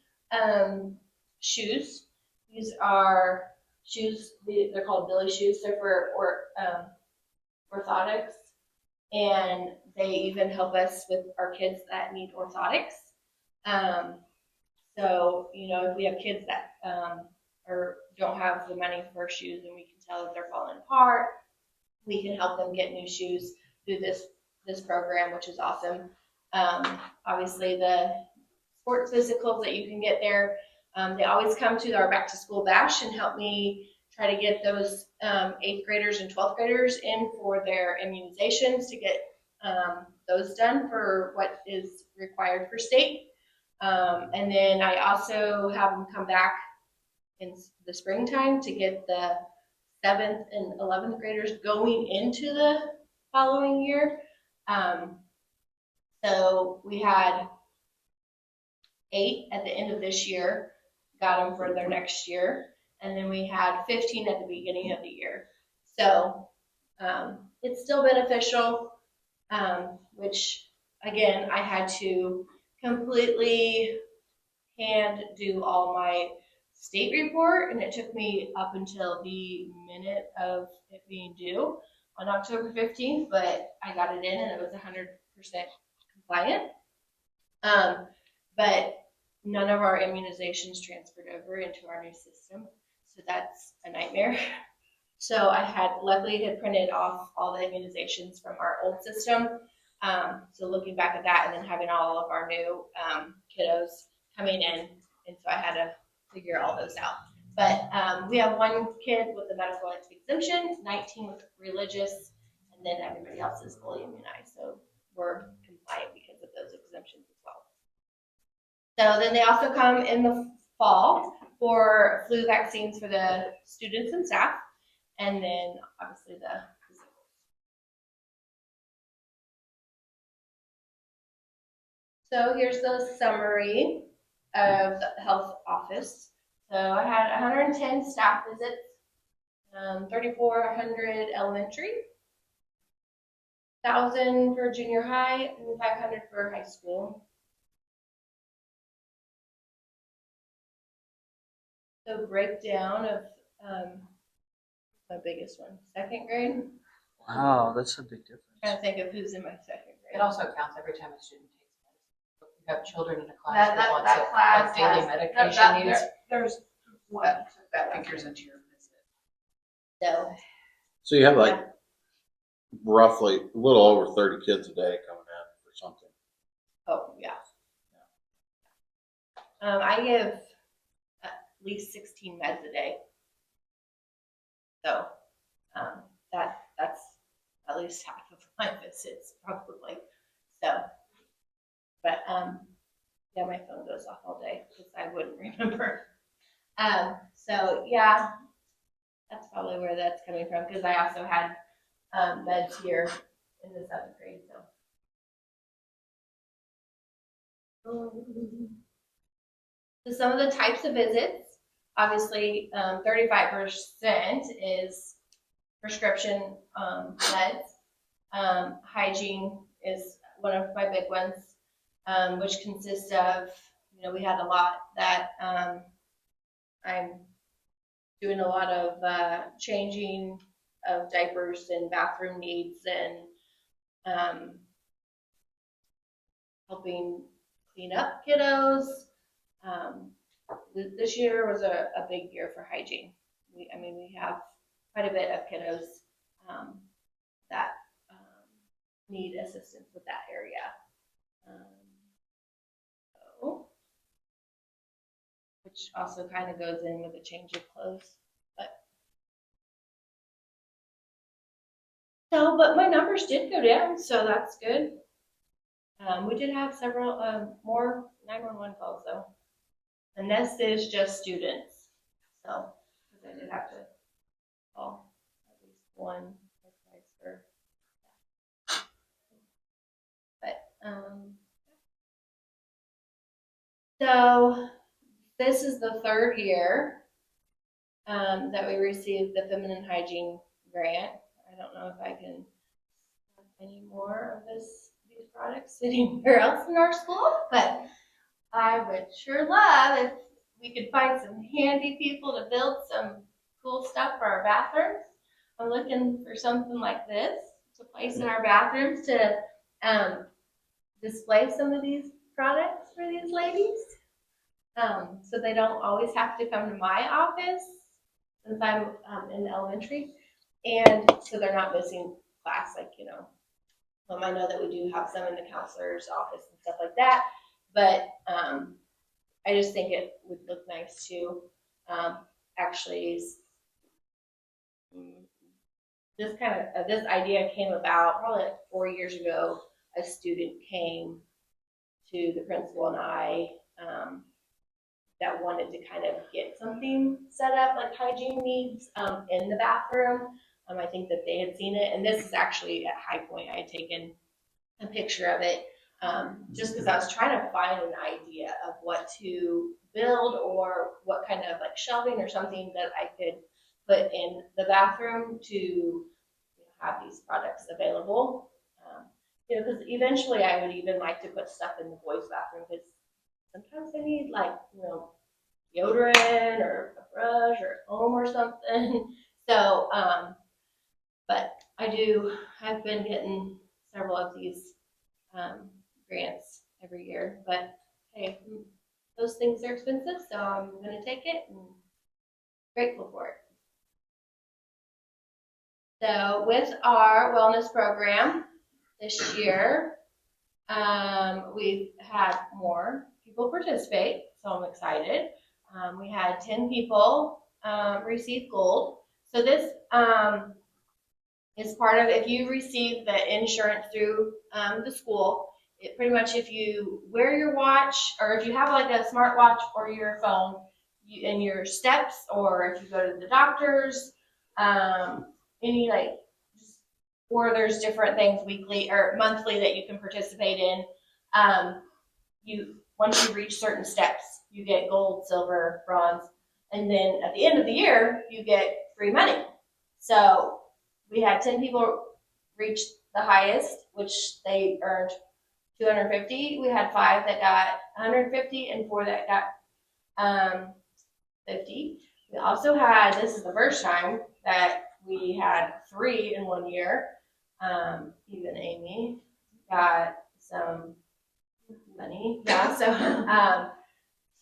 shoes. These are shoes, they're called Billy shoes. They're for orthotics, and they even help us with our kids that need orthotics. So, if we have kids that or don't have the money for shoes, and we can tell that they're falling apart, we can help them get new shoes through this program, which is awesome. Obviously, the sports physicals that you can get there, they always come to our back to school bash and help me try to get those 8th graders and 12th graders in for their immunizations, to get those done for what is required for state. And then I also have them come back in the springtime to get the 7th and 11th graders going into the following year. So we had 8 at the end of this year, got them for their next year. And then we had 15 at the beginning of the year. So, it's still beneficial, which again, I had to completely hand do all my state report, and it took me up until the minute of it being due on October 15th, but I got it in and it was 100% compliant. But none of our immunizations transferred over into our new system, so that's a nightmare. So I luckily had printed off all the immunizations from our old system. So looking back at that and then having all of our new kiddos coming in, and so I had to figure all those out. But we have one kid with a medical exemption, 19 with religious, and then everybody else is fully immunized. So we're compliant because of those exemptions as well. So then they also come in the fall for flu vaccines for the students and staff, and then obviously the physicals. So here's the summary of the health office. So I had 110 staff visits, 3,400 elementary, 1,000 for junior high, and 500 for high school. The breakdown of my biggest one, second grade. Wow, that's a big difference. Trying to think of who's in my second grade. It also counts every time a student takes medicine. If you have children in a class That that wants that class a daily has- medication needs, There's one. that figures into your visit. So So you have like roughly a little over 30 kids a day coming in for something. oh yeah. I give at least 16 meds a day. So that's at least half of my visits probably. So, but yeah, my phone goes off all day because I wouldn't remember. So yeah, that's probably where that's coming from because I also had meds here in the seventh grade. So some of the types of visits, obviously, 35% is prescription meds. Hygiene is one of my big ones, which consists of, we had a lot that I'm doing a lot of changing of diapers and bathroom needs and helping clean up kiddos. This year was a big year for hygiene. We have quite a bit of kiddos that need assistance with that area. Which also kind of goes in with a change of clothes. But my numbers did go down, so that's good. We did have several more 911 calls though. And this is just students. So, because I did have to call at least one or twice for that. So, this is the third year that we received the feminine hygiene grant. I don't know if I can have any more of these products anywhere else in our school, but I would sure love if we could find some handy people to build some cool stuff for our bathrooms. I'm looking for something like this to place in our bathrooms to display some of these products for these ladies. So they don't always have to come to my office since I'm in elementary. And so they're not missing class, I know that we do have some in the counselor's office and stuff like that, but I just think it would look nice to actually. This idea came about probably like 4 years ago. A student came to the principal and I that wanted to kind of get something set up like hygiene needs in the bathroom. I think that they had seen it, and this is actually at High Point. I had taken a picture of it just because I was trying to find an idea of what to build or what kind of like shelving or something that I could put in the bathroom to have these products available. Because eventually I would even like to put stuff in the boys' bathroom because sometimes they need deodorant or a brush or a comb or something. So, but I've been getting several of these grants every year. But hey, those things are expensive, so I'm going to take it and grateful for it. So with our wellness program this year, we've had more people participate, so I'm excited. We had 10 people receive gold. So this is part of, if you receive the insurance through the school, it pretty much, if you wear your watch or if you have like a smartwatch or your phone in your steps, or if you go to the doctor's, any or there's different things weekly or monthly that you can participate in. Once you reach certain steps, you get gold, silver, bronze, and then at the end of the year, you get free money. So we had 10 people reach the highest, which they earned 250. We had 5 that got 150 and 4 that got 50. We also had, this is the first time that we had 3 in one year. Even Amy got some money. Yeah, so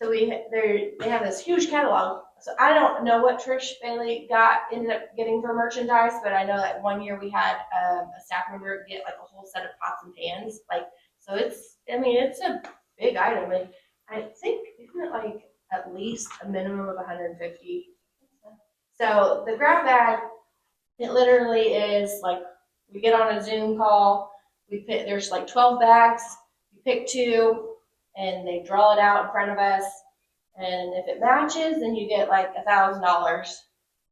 they have this huge catalog. So I don't know what Trish Bailey ended up getting for merchandise, but I know that one year we had a staff member get like a whole set of pots and pans. So it's a big item, and I think isn't it like at least a minimum of 150. So the grab bag, it literally is like we get on a Zoom call. There's like 12 bags. You pick 2, and they draw it out in front of us. And if it matches, then you get like $1,000.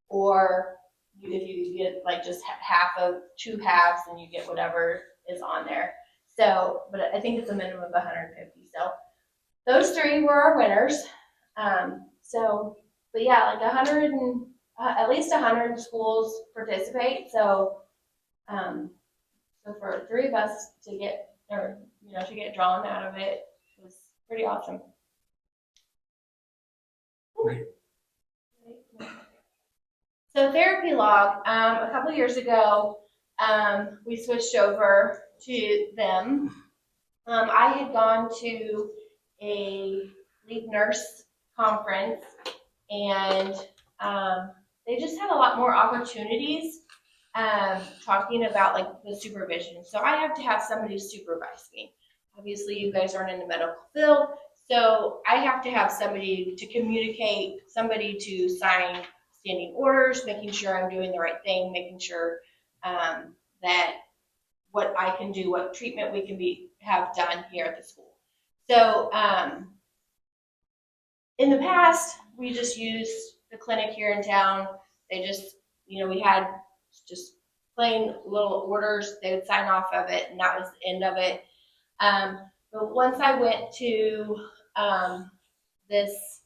Or if you get like just half of 2 halves, then you get whatever is on there. So, but I think it's a minimum of 150. So those 3 were our winners. But yeah, like 100 and at least 100 schools participate. So for 3 of us to get drawn out of it was pretty awesome. Great. So Therapy Log, a couple years ago, we switched over to them. I had gone to a lead nurse conference, and they just had a lot more opportunities talking about like the supervision. So I have to have somebody supervise me. Obviously, you guys aren't in the medical field, so I have to have somebody to communicate, somebody to sign standing orders, making sure I'm doing the right thing, making sure that what I can do, what treatment we can have done here at the school. So in the past, we just used the clinic here in town. They just, we had just plain little orders. They would sign off of it, and that was the end of it. But once I went to this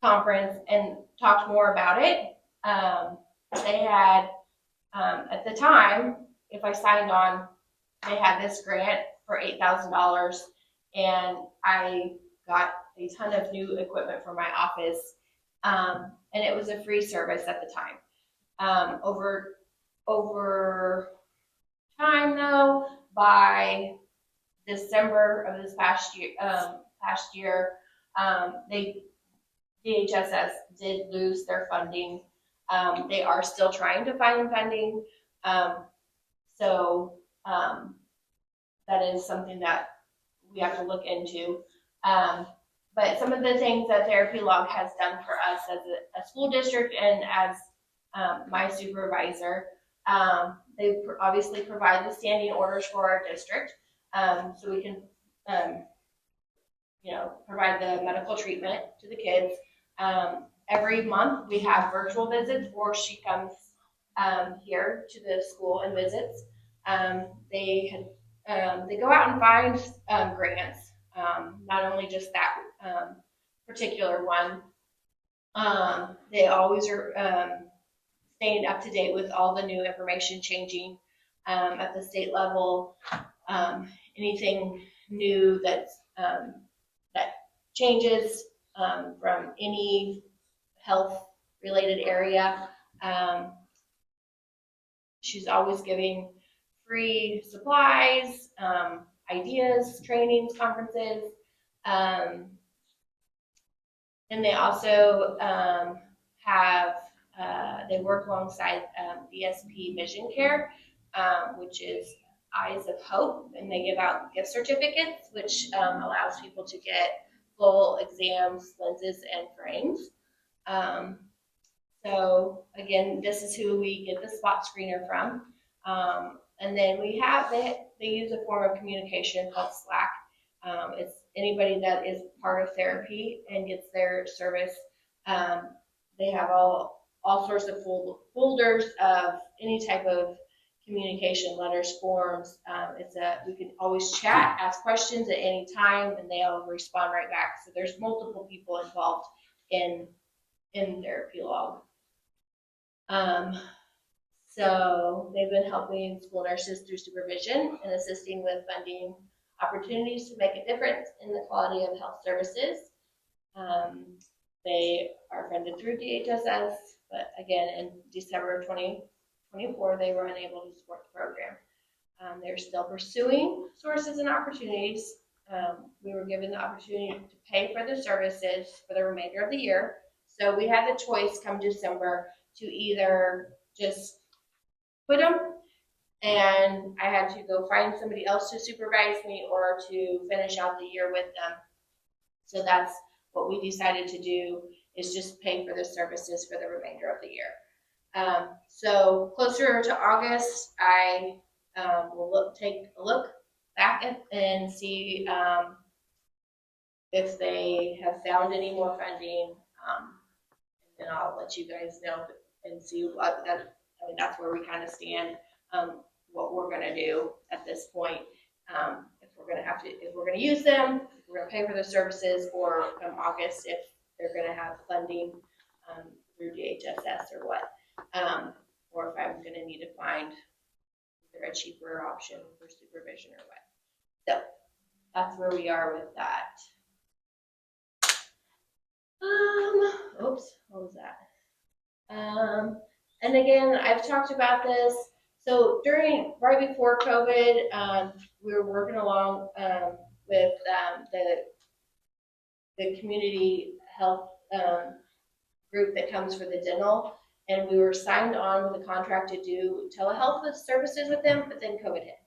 conference and talked more about it, they had, at the time, if I signed on, they had this grant for $8,000, and I got a ton of new equipment for my office, and it was a free service at the time. Over time, though, by December of this past year, DHSS did lose their funding. They are still trying to find funding, so that is something that we have to look into. But some of the things that Therapy Log has done for us as a school district and as my supervisor, they obviously provide the standing orders for our district, so we can, provide the medical treatment to the kids. Every month we have virtual visits, or she comes here to the school and visits. They go out and find grants, not only just that particular one. They always are staying up to date with all the new information changing at the state level. Anything new that changes from any health related area. She's always giving free supplies, ideas, trainings, conferences. And they also they work alongside BSP Vision Care, which is Eyes of Hope, and they give out gift certificates, which allows people to get full exams, lenses, and frames. So again, this is who we get the spot screener from. And then they use a form of communication called Slack. It's anybody that is part of therapy and gets their service. They have all sorts of folders of any type of communication, letters, forms. We can always chat, ask questions at any time, and they'll respond right back. So there's multiple people involved in therapy log. So they've been helping school nurses through supervision and assisting with funding opportunities to make a difference in the quality of health services. They are funded through DHSS, but again, in December of 2024, they were unable to support the program. They're still pursuing sources and opportunities. We were given the opportunity to pay for the services for the remainder of the year. So we had the choice come December to either just quit them, and I had to go find somebody else to supervise me or to finish out the year with them. So that's what we decided to do, is just pay for the services for the remainder of the year. So closer to August, I will take a look back and see if they have found any more funding, and I'll let you guys know and see what that. I mean, that's where we kind of stand. What we're going to do at this point, if we're going to use them, if we're going to pay for the services, or come August if they're going to have funding through DHSS or what, or if I'm going to need to find either a cheaper option for supervision or what. So that's where we are with that. Oops, what was that? And again, I've talked about this. So right before COVID, we were working along with the community health group that comes for the dental, and we were signed on with a contract to do telehealth services with them, but then COVID hit.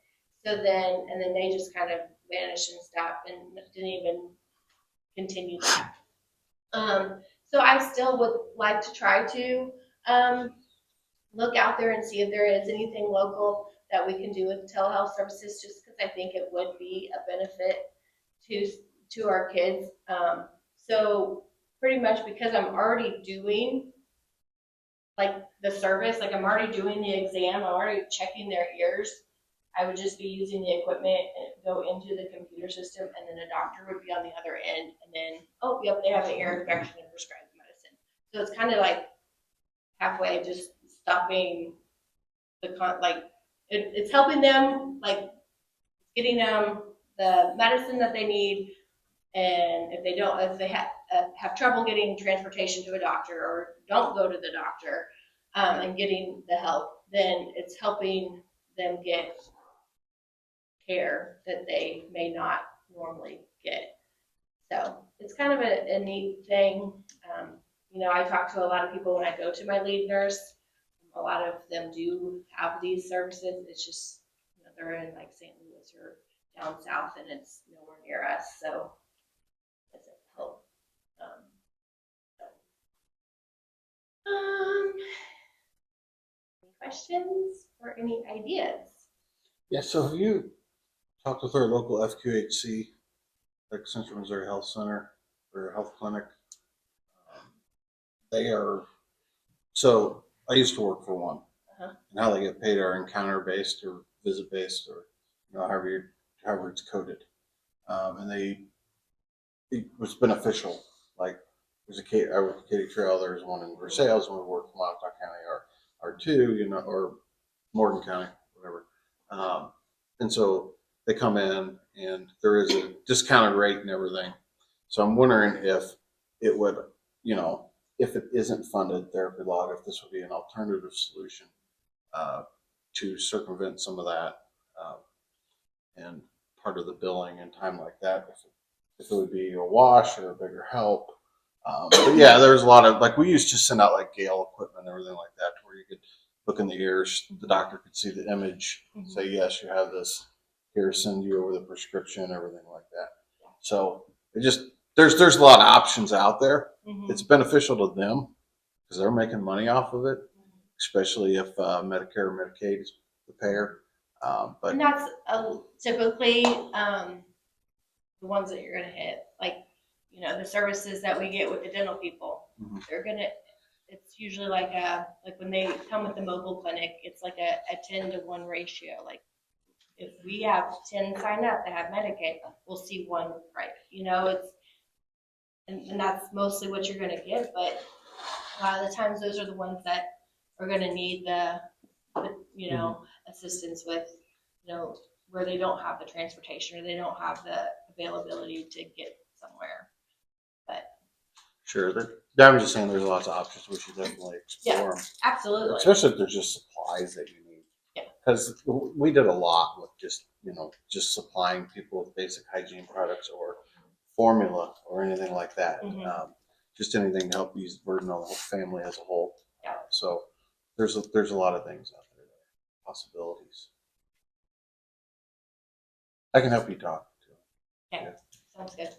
So then they just kind of vanished and stopped and didn't even continue that. So I still would like to try to look out there and see if there is anything local that we can do with telehealth services, just because I think it would be a benefit to our kids. So pretty much because I'm already doing like the service, like I'm already doing the exam, I'm already checking their ears, I would just be using the equipment and go into the computer system, and then a doctor would be on the other end, and then, oh, yep, they have an ear infection and prescribe the medicine. So it's kind of like halfway just stopping it's helping them, like getting them the medicine that they need, and if they have trouble getting transportation to a doctor or don't go to the doctor and getting the help, then it's helping them get care that they may not normally get. So it's kind of a neat thing. I talk to a lot of people when I go to my lead nurse. A lot of them do have these services. It's just, they're in like St. Louis or down south, and it's nowhere near us. So it doesn't help. Any questions or any ideas? Yeah, so have you talked with our local FQHC, like Central Missouri Health Center or Health Clinic? So I used to work for one, and how they get paid are encounter based or visit based, or however it's coded. And it was beneficial. Like I worked at Katy Trail, there's one in Versailles, and we worked in Montauk County. R2, or Morgan County, whatever. And so they come in and there is a discounted rate and everything. So I'm wondering if it would, if it isn't funded therapy log, if this would be an alternative solution to circumvent some of that and part of the billing and time like that. If it would be a wash or a bigger help. But yeah, there's a lot of, like, we used to send out like Gale equipment and everything like that, where you could look in the ears, the doctor could see the image, say, yes, you have this, here, send you over the prescription, everything like that. So it just, there's a lot of options out there. It's beneficial to them because they're making money off of it, especially if Medicare or Medicaid is the payer. But And that's typically the ones that you're gonna hit, like, the services that we get with the dental people. It's usually like when they come with the mobile clinic, it's like a 10-to-1 ratio. Like if we have 10 sign up that have Medicaid, we'll see one private. And that's mostly what you're gonna get, but a lot of the times those are the ones that are gonna need the assistance with, where they don't have the transportation or they don't have the availability to get somewhere. But sure, I'm just saying there's lots of options we should definitely explore. absolutely. Especially if there's just supplies that you need. Yeah. Because we did a lot with just supplying people with basic hygiene products or formula or anything like that. Just anything to help ease the burden on the whole family as a whole. Yeah. So there's a lot of things out there, possibilities. I can help you talk to. Okay. Sounds good.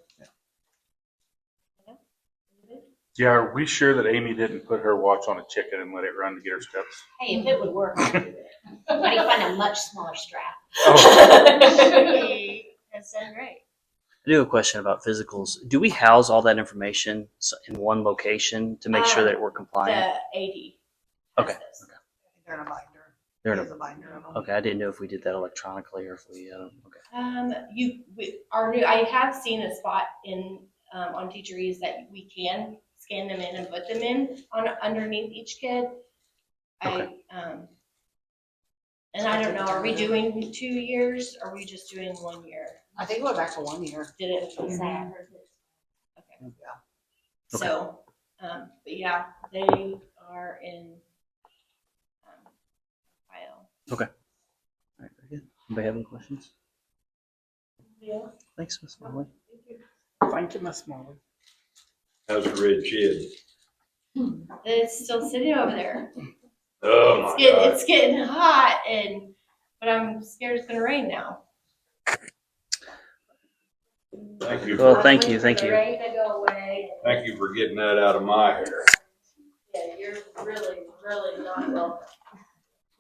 Yeah, are we sure that Amy didn't put her watch on a chicken and let it run to get her steps? Hey, if it would work, I'd do it. I need to find a much smaller strap. That sounds great. I do have a question about physicals. Do we house all that information in one location to make sure that we're compliant? The 80. Okay. They're in a binder. They're in There's a binder of them. Okay, I didn't know if we did that electronically or if we. Okay. I have seen a spot in on Teacheries that we can scan them in and put them in underneath each kid. Okay. And I don't know, are we doing 2 years or are we just doing 1 year? I think it went back to 1 year. Did it? Sad. Okay. Yeah. So, but yeah, they are in file. All right, very good. Anybody have any questions? Yeah. Thanks, Ms. Molly. Thank you, Miss Molly. How's the red shed? It's still sitting over there. Oh my God. It's getting hot, but I'm scared it's gonna rain now. Thank you. Well, For, thank you. The rain to go away. thank you for getting that out of my hair. Yeah, you're really, really not welcome.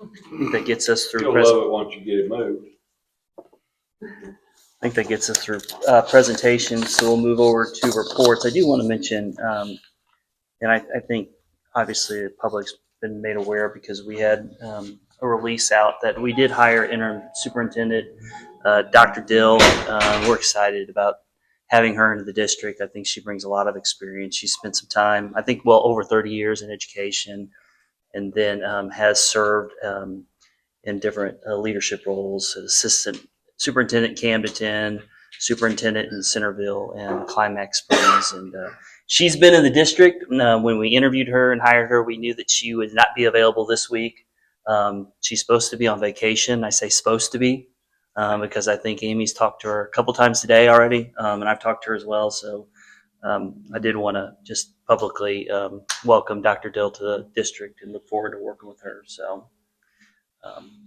I think that gets us through. You'll love it once you get it moved. I think that gets us through presentations, so we'll move over to reports. I do want to mention, and I think obviously the public's been made aware because we had a release out that we did hire interim superintendent Dr. Dill. We're excited about having her into the district. I think she brings a lot of experience. She spent some time, I think, well over 30 years in education, and then has served in different leadership roles, assistant superintendent Camden, superintendent in Centerville and Climax Springs. And she's been in the district. When we interviewed her and hired her, we knew that she would not be available this week. She's supposed to be on vacation. I say supposed to be because I think Amy's talked to her a couple times today already, and I've talked to her as well. So I did want to just publicly welcome Dr. Dill to the district and look forward to working with her. So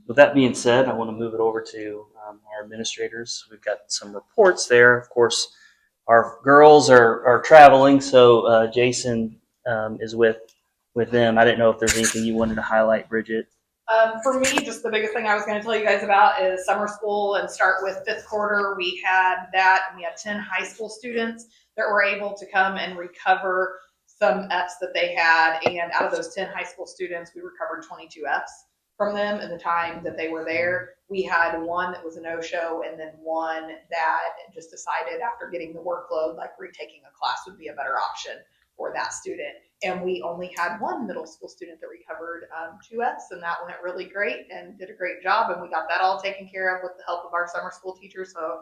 with that being said, I want to move it over to our administrators. We've got some reports there. Of course, our girls are traveling, so Jason is with them. I didn't know if there's anything you wanted to highlight, Bridget. For me, just the biggest thing I was going to tell you guys about is summer school and start with fifth quarter. We had that, and we had 10 high school students that were able to come and recover some Fs that they had. And out of those 10 high school students, we recovered 22 Fs from them in the time that they were there. We had one that was a no-show, and then one that just decided after getting the workload, like retaking a class would be a better option for that student. and we only had one middle school student that recovered 2S, and that went really great and did a great job. And we got that all taken care of with the help of our summer school teachers. So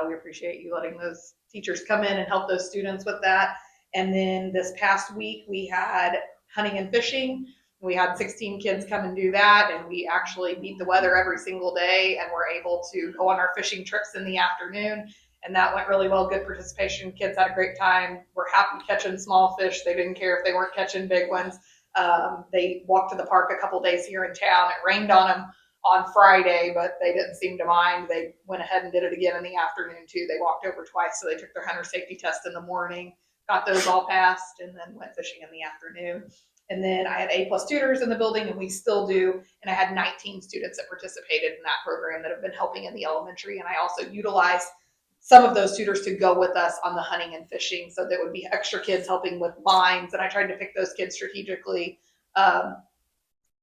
we appreciate you letting those teachers come in and help those students with that. And then this past week, we had hunting and fishing. We had 16 kids come and do that, and we actually beat the weather every single day and were able to go on our fishing trips in the afternoon. And that went really well. Good participation. Kids had a great time. We're happy catching small fish. They didn't care if they weren't catching big ones. They walked to the park a couple days here in town. It rained on them on Friday, but they didn't seem to mind. They went ahead and did it again in the afternoon too. They walked over twice, so they took their hunter safety test in the morning, got those all passed, and then went fishing in the afternoon. And then I had A+ tutors in the building, and we still do. And I had 19 students that participated in that program that have been helping in the elementary. And I also utilized some of those tutors to go with us on the hunting and fishing. So there would be extra kids helping with lines. And I tried to pick those kids strategically,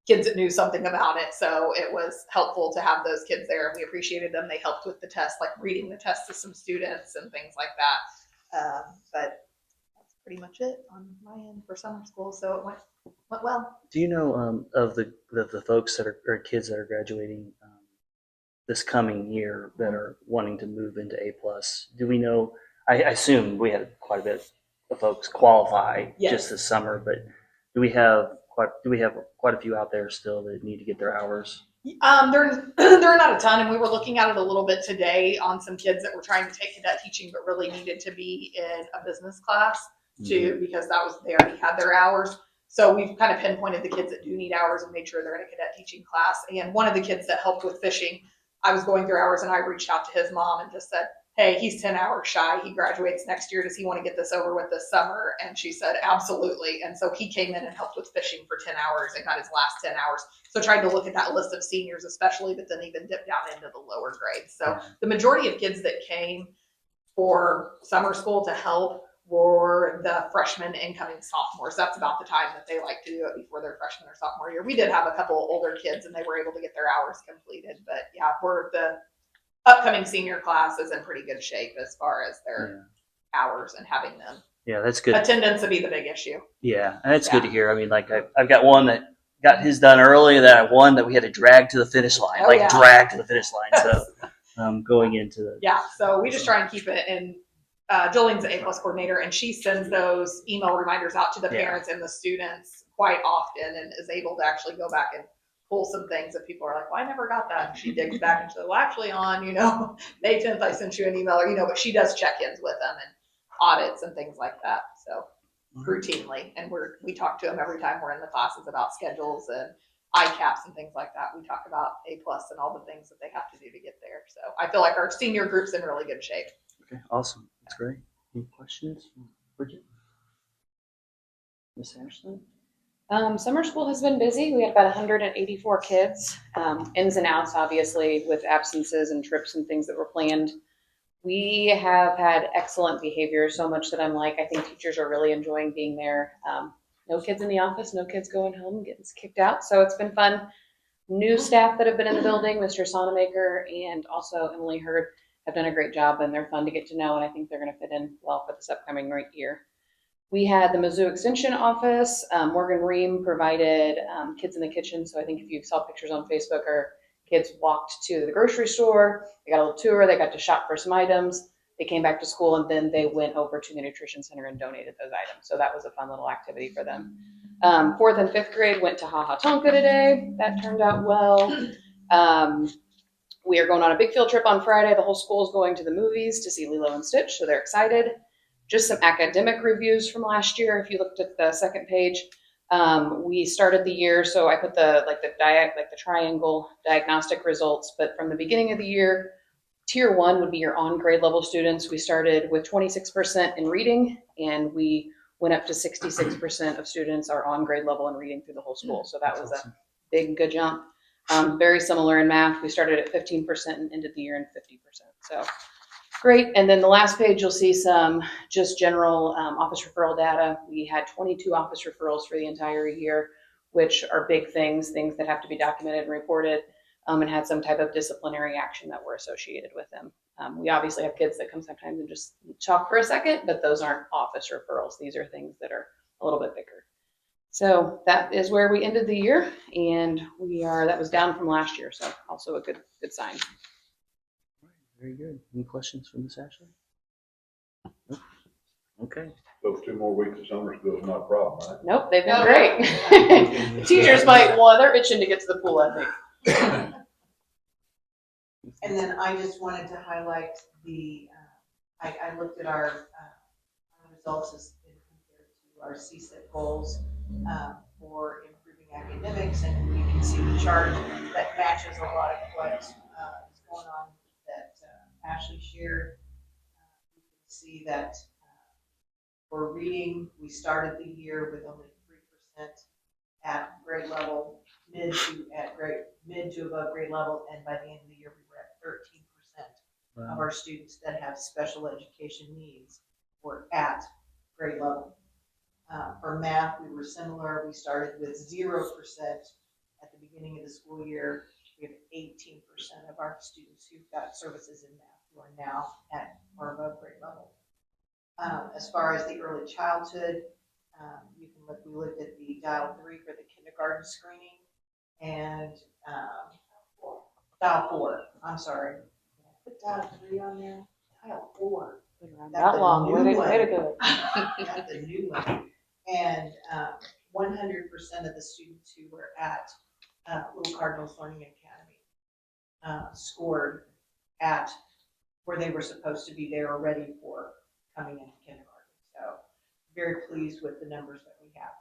kids that knew something about it. So it was helpful to have those kids there. We appreciated them. They helped with the test, like reading the test to some students and things like that. But that's pretty much it on my end for summer school. So it went well. Do you know of the folks that are or kids that are graduating this coming year that are wanting to move into A+? Do we know? I assume we had quite a bit of folks qualify just this summer, but do we have quite a few out there still that need to get their hours? There are not a ton, and we were looking at it a little bit today on some kids that were trying to take cadet teaching, but really needed to be in a business class too, because that was they already had their hours. So we've kind of pinpointed the kids that do need hours and made sure they're in a cadet teaching class. And one of the kids that helped with fishing, I was going through hours, and I reached out to his mom and just said, hey, he's 10 hours shy. He graduates next year. Does he want to get this over with this summer? And she said, absolutely. And so he came in and helped with fishing for 10 hours and got his last 10 hours. So tried to look at that list of seniors especially, but then even dip down into the lower grades. So the majority of kids that came for summer school to help were the freshmen, incoming sophomores. That's about the time that they like to do it, before their freshman or sophomore year. We did have a couple older kids, and they were able to get their hours completed. But yeah, we're the upcoming senior class is in pretty good shape as far as their hours and having them. Yeah, that's good. Attendance would be the big issue. Yeah, and it's good to hear. I mean, like I've got one that got his done early, and then I one that we had to drag to the finish line, drag to the finish line. So going into the so we just try and keep it. And Jolene's the A+ coordinator, and she sends those email reminders out to the parents and the students quite often, and is able to actually go back and pull some things that people are like, well, I never got that. And she digs back and she's like, well, actually on, May 10th, I sent you an email, or, but she does check-ins with them and audits and things like that. So routinely. And we talk to them every time we're in the classes about schedules and ICAPs and things like that. We talk about A+ and all the things that they have to do to get there. So I feel like our senior group's in really good shape. Okay, awesome. That's great. Any questions, Bridget? Miss Ashley? Summer school has been busy. We had about 184 kids, ins and outs, obviously, with absences and trips and things that were planned. We have had excellent behavior, so much that I'm like, I think teachers are really enjoying being there. No kids in the office, no kids going home, getting kicked out. So it's been fun. New staff that have been in the building, Mr. Sonamaker and also Emily Hurd, have done a great job, and they're fun to get to know, and I think they're going to fit in well for this upcoming year. We had the Mizzou Extension office. Morgan Ream provided kids in the kitchen. So I think if you saw pictures on Facebook, our kids walked to the grocery store. They got a little tour. They got to shop for some items. They came back to school, and then they went over to the nutrition center and donated those items. So that was a fun little activity for them. 4th and 5th grade went to Ha Ha Tonka today. That turned out well. We are going on a big field trip on Friday. The whole school is going to the movies to see Lilo and Stitch, so they're excited. Just some academic reviews from last year. If you looked at the second page, we started the year. So I put the triangle diagnostic results. But from the beginning of the year, tier 1 would be your on grade level students. We started with 26% in reading, and we went up to 66% of students are on grade level in reading through the whole school. So that was a big, good jump. Very similar in math. We started at 15% and ended the year in 50%. So great. And then the last page, you'll see some just general office referral data. We had 22 office referrals for the entire year, which are big things that have to be documented and reported, and had some type of disciplinary action that were associated with them. We obviously have kids that come sometimes and just talk for a second, but those aren't office referrals. These are things that are a little bit bigger. So that is where we ended the year, and that was down from last year, so also a good sign. Very good. Any questions for Miss Ashley? Nope. Okay. Those 2 more weeks of summer school is not a problem, right? Nope, they've been No. great. The teachers they're itching to get to the pool, I think. And then I just wanted to highlight I looked at our results as compared to our CSIP goals for improving academics, and you can see the chart that matches a lot of what is going on that Ashley shared. You can see that for reading, we started the year with only 3% at grade level, mid to above grade level, and by the end of the year, we were at 13% of our students that have special education needs were at grade level. For math, we were similar. We started with 0% at the beginning of the school year. We have 18% of our students who got services in math who are now at or above grade level. As far as the early childhood, you can look. We looked at the dial 3 for the kindergarten screening, and dial 4. I'm sorry. Put dial 3 on there. Dial 4. That long. Way to go. Got the new one. And 100% of the students who were at Little Cardinals Learning Academy scored at where they were supposed to be. They were ready for coming into kindergarten. So very pleased with the numbers that we have.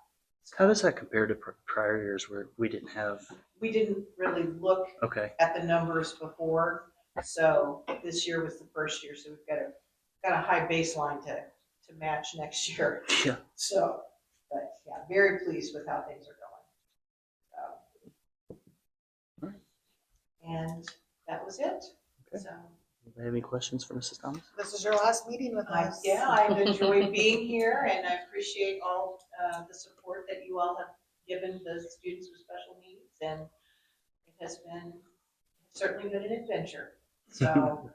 How does that compare to prior years where we didn't have? We didn't really look at the numbers before, so this year was the first year. So we've got a high baseline to match next year. Yeah. So, but yeah, very pleased with how things are going. So, and that was it. Okay. So. Have any questions for Mrs. Thomas? This is your last meeting with us. Yeah, I've enjoyed being here, and I appreciate all the support that you all have given the students with special needs, and it has certainly been an adventure. So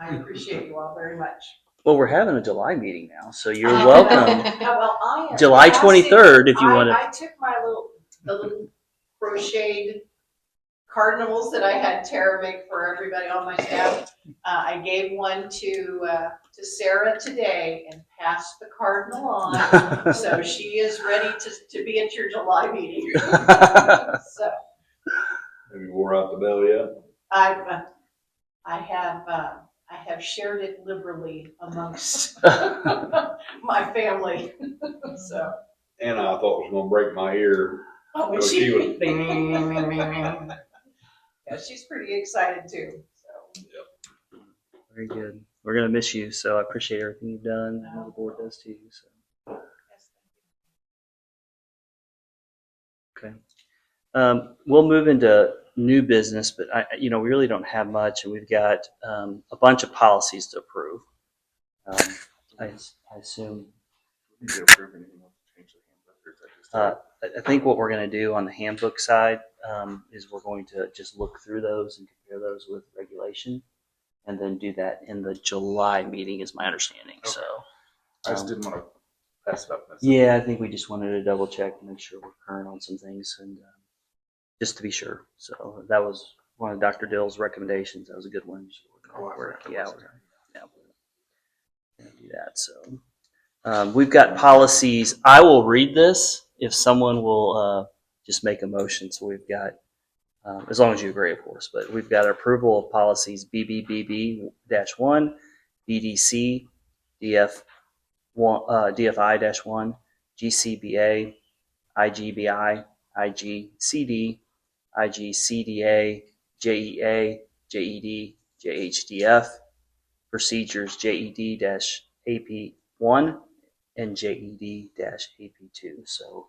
I appreciate you all very much. Well, we're having a July meeting now, so you're welcome. Well, I am. July 23rd, if you want to. I took the little crocheted cardinals that I had Tara make for everybody on my staff. I gave one to Sarah today and passed the cardinal on, so she is ready to be at your July meeting. So, Have you wore out the bell yet? I have shared it liberally amongst my family. So. Anna, I thought was gonna break my ear. Oh, So she was. Yeah, she's pretty excited too. So. Very good. We're gonna miss you, so I appreciate everything you've done. I know the board does too. So. Okay. We'll move into new business, but we really don't have much, and we've got a bunch of policies to approve. I assume. Need to approve anything else to change the handbook, or is that just I think what we're going to do on the handbook side is we're going to just look through those and compare those with regulation, and then do that in the July meeting, is my understanding. Okay. So I just didn't want to pass it up. yeah, I think we just wanted to double check and make sure we're current on some things, and just to be sure. So that was one of Dr. Dill's recommendations. That was a good one. So we're gonna do that. So we've got policies. I will read this if someone will just make a motion. So we've got, as long as you agree, of course, but we've got approval of policies BBBB-1, BDC, DFI-1, GCBA, IGBI, IGCD, IGCDA, JEA, JED, JHDF, procedures JED-AP1 and JED-AP2. So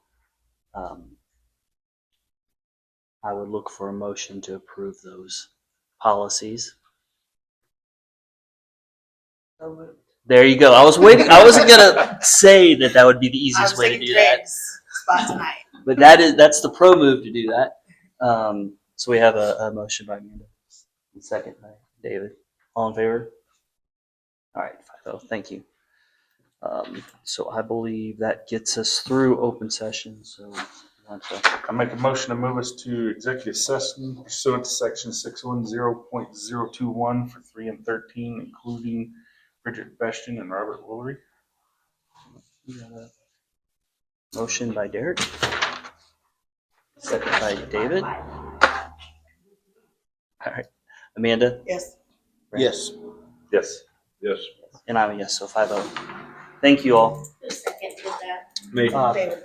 I would look for a motion to approve those policies. There you go. I was waiting. I wasn't gonna say that would be the easiest way to do that. Spot tonight. But that's the pro move to do that. So we have a motion by Amanda, and second by David. All in favor? All right, 5-0. Thank you. So I believe that gets us through open session. So you want to I make a motion to move us to executive session pursuant to section 610.021 for 3 and 13, including Bridget Beshton and Robert Woolery. motion by Derek, second by David. All right, Amanda, Yes. Yes. Yes. Yes. and I'm a yes, so 5-0. Thank you all. The second did that. Me. David.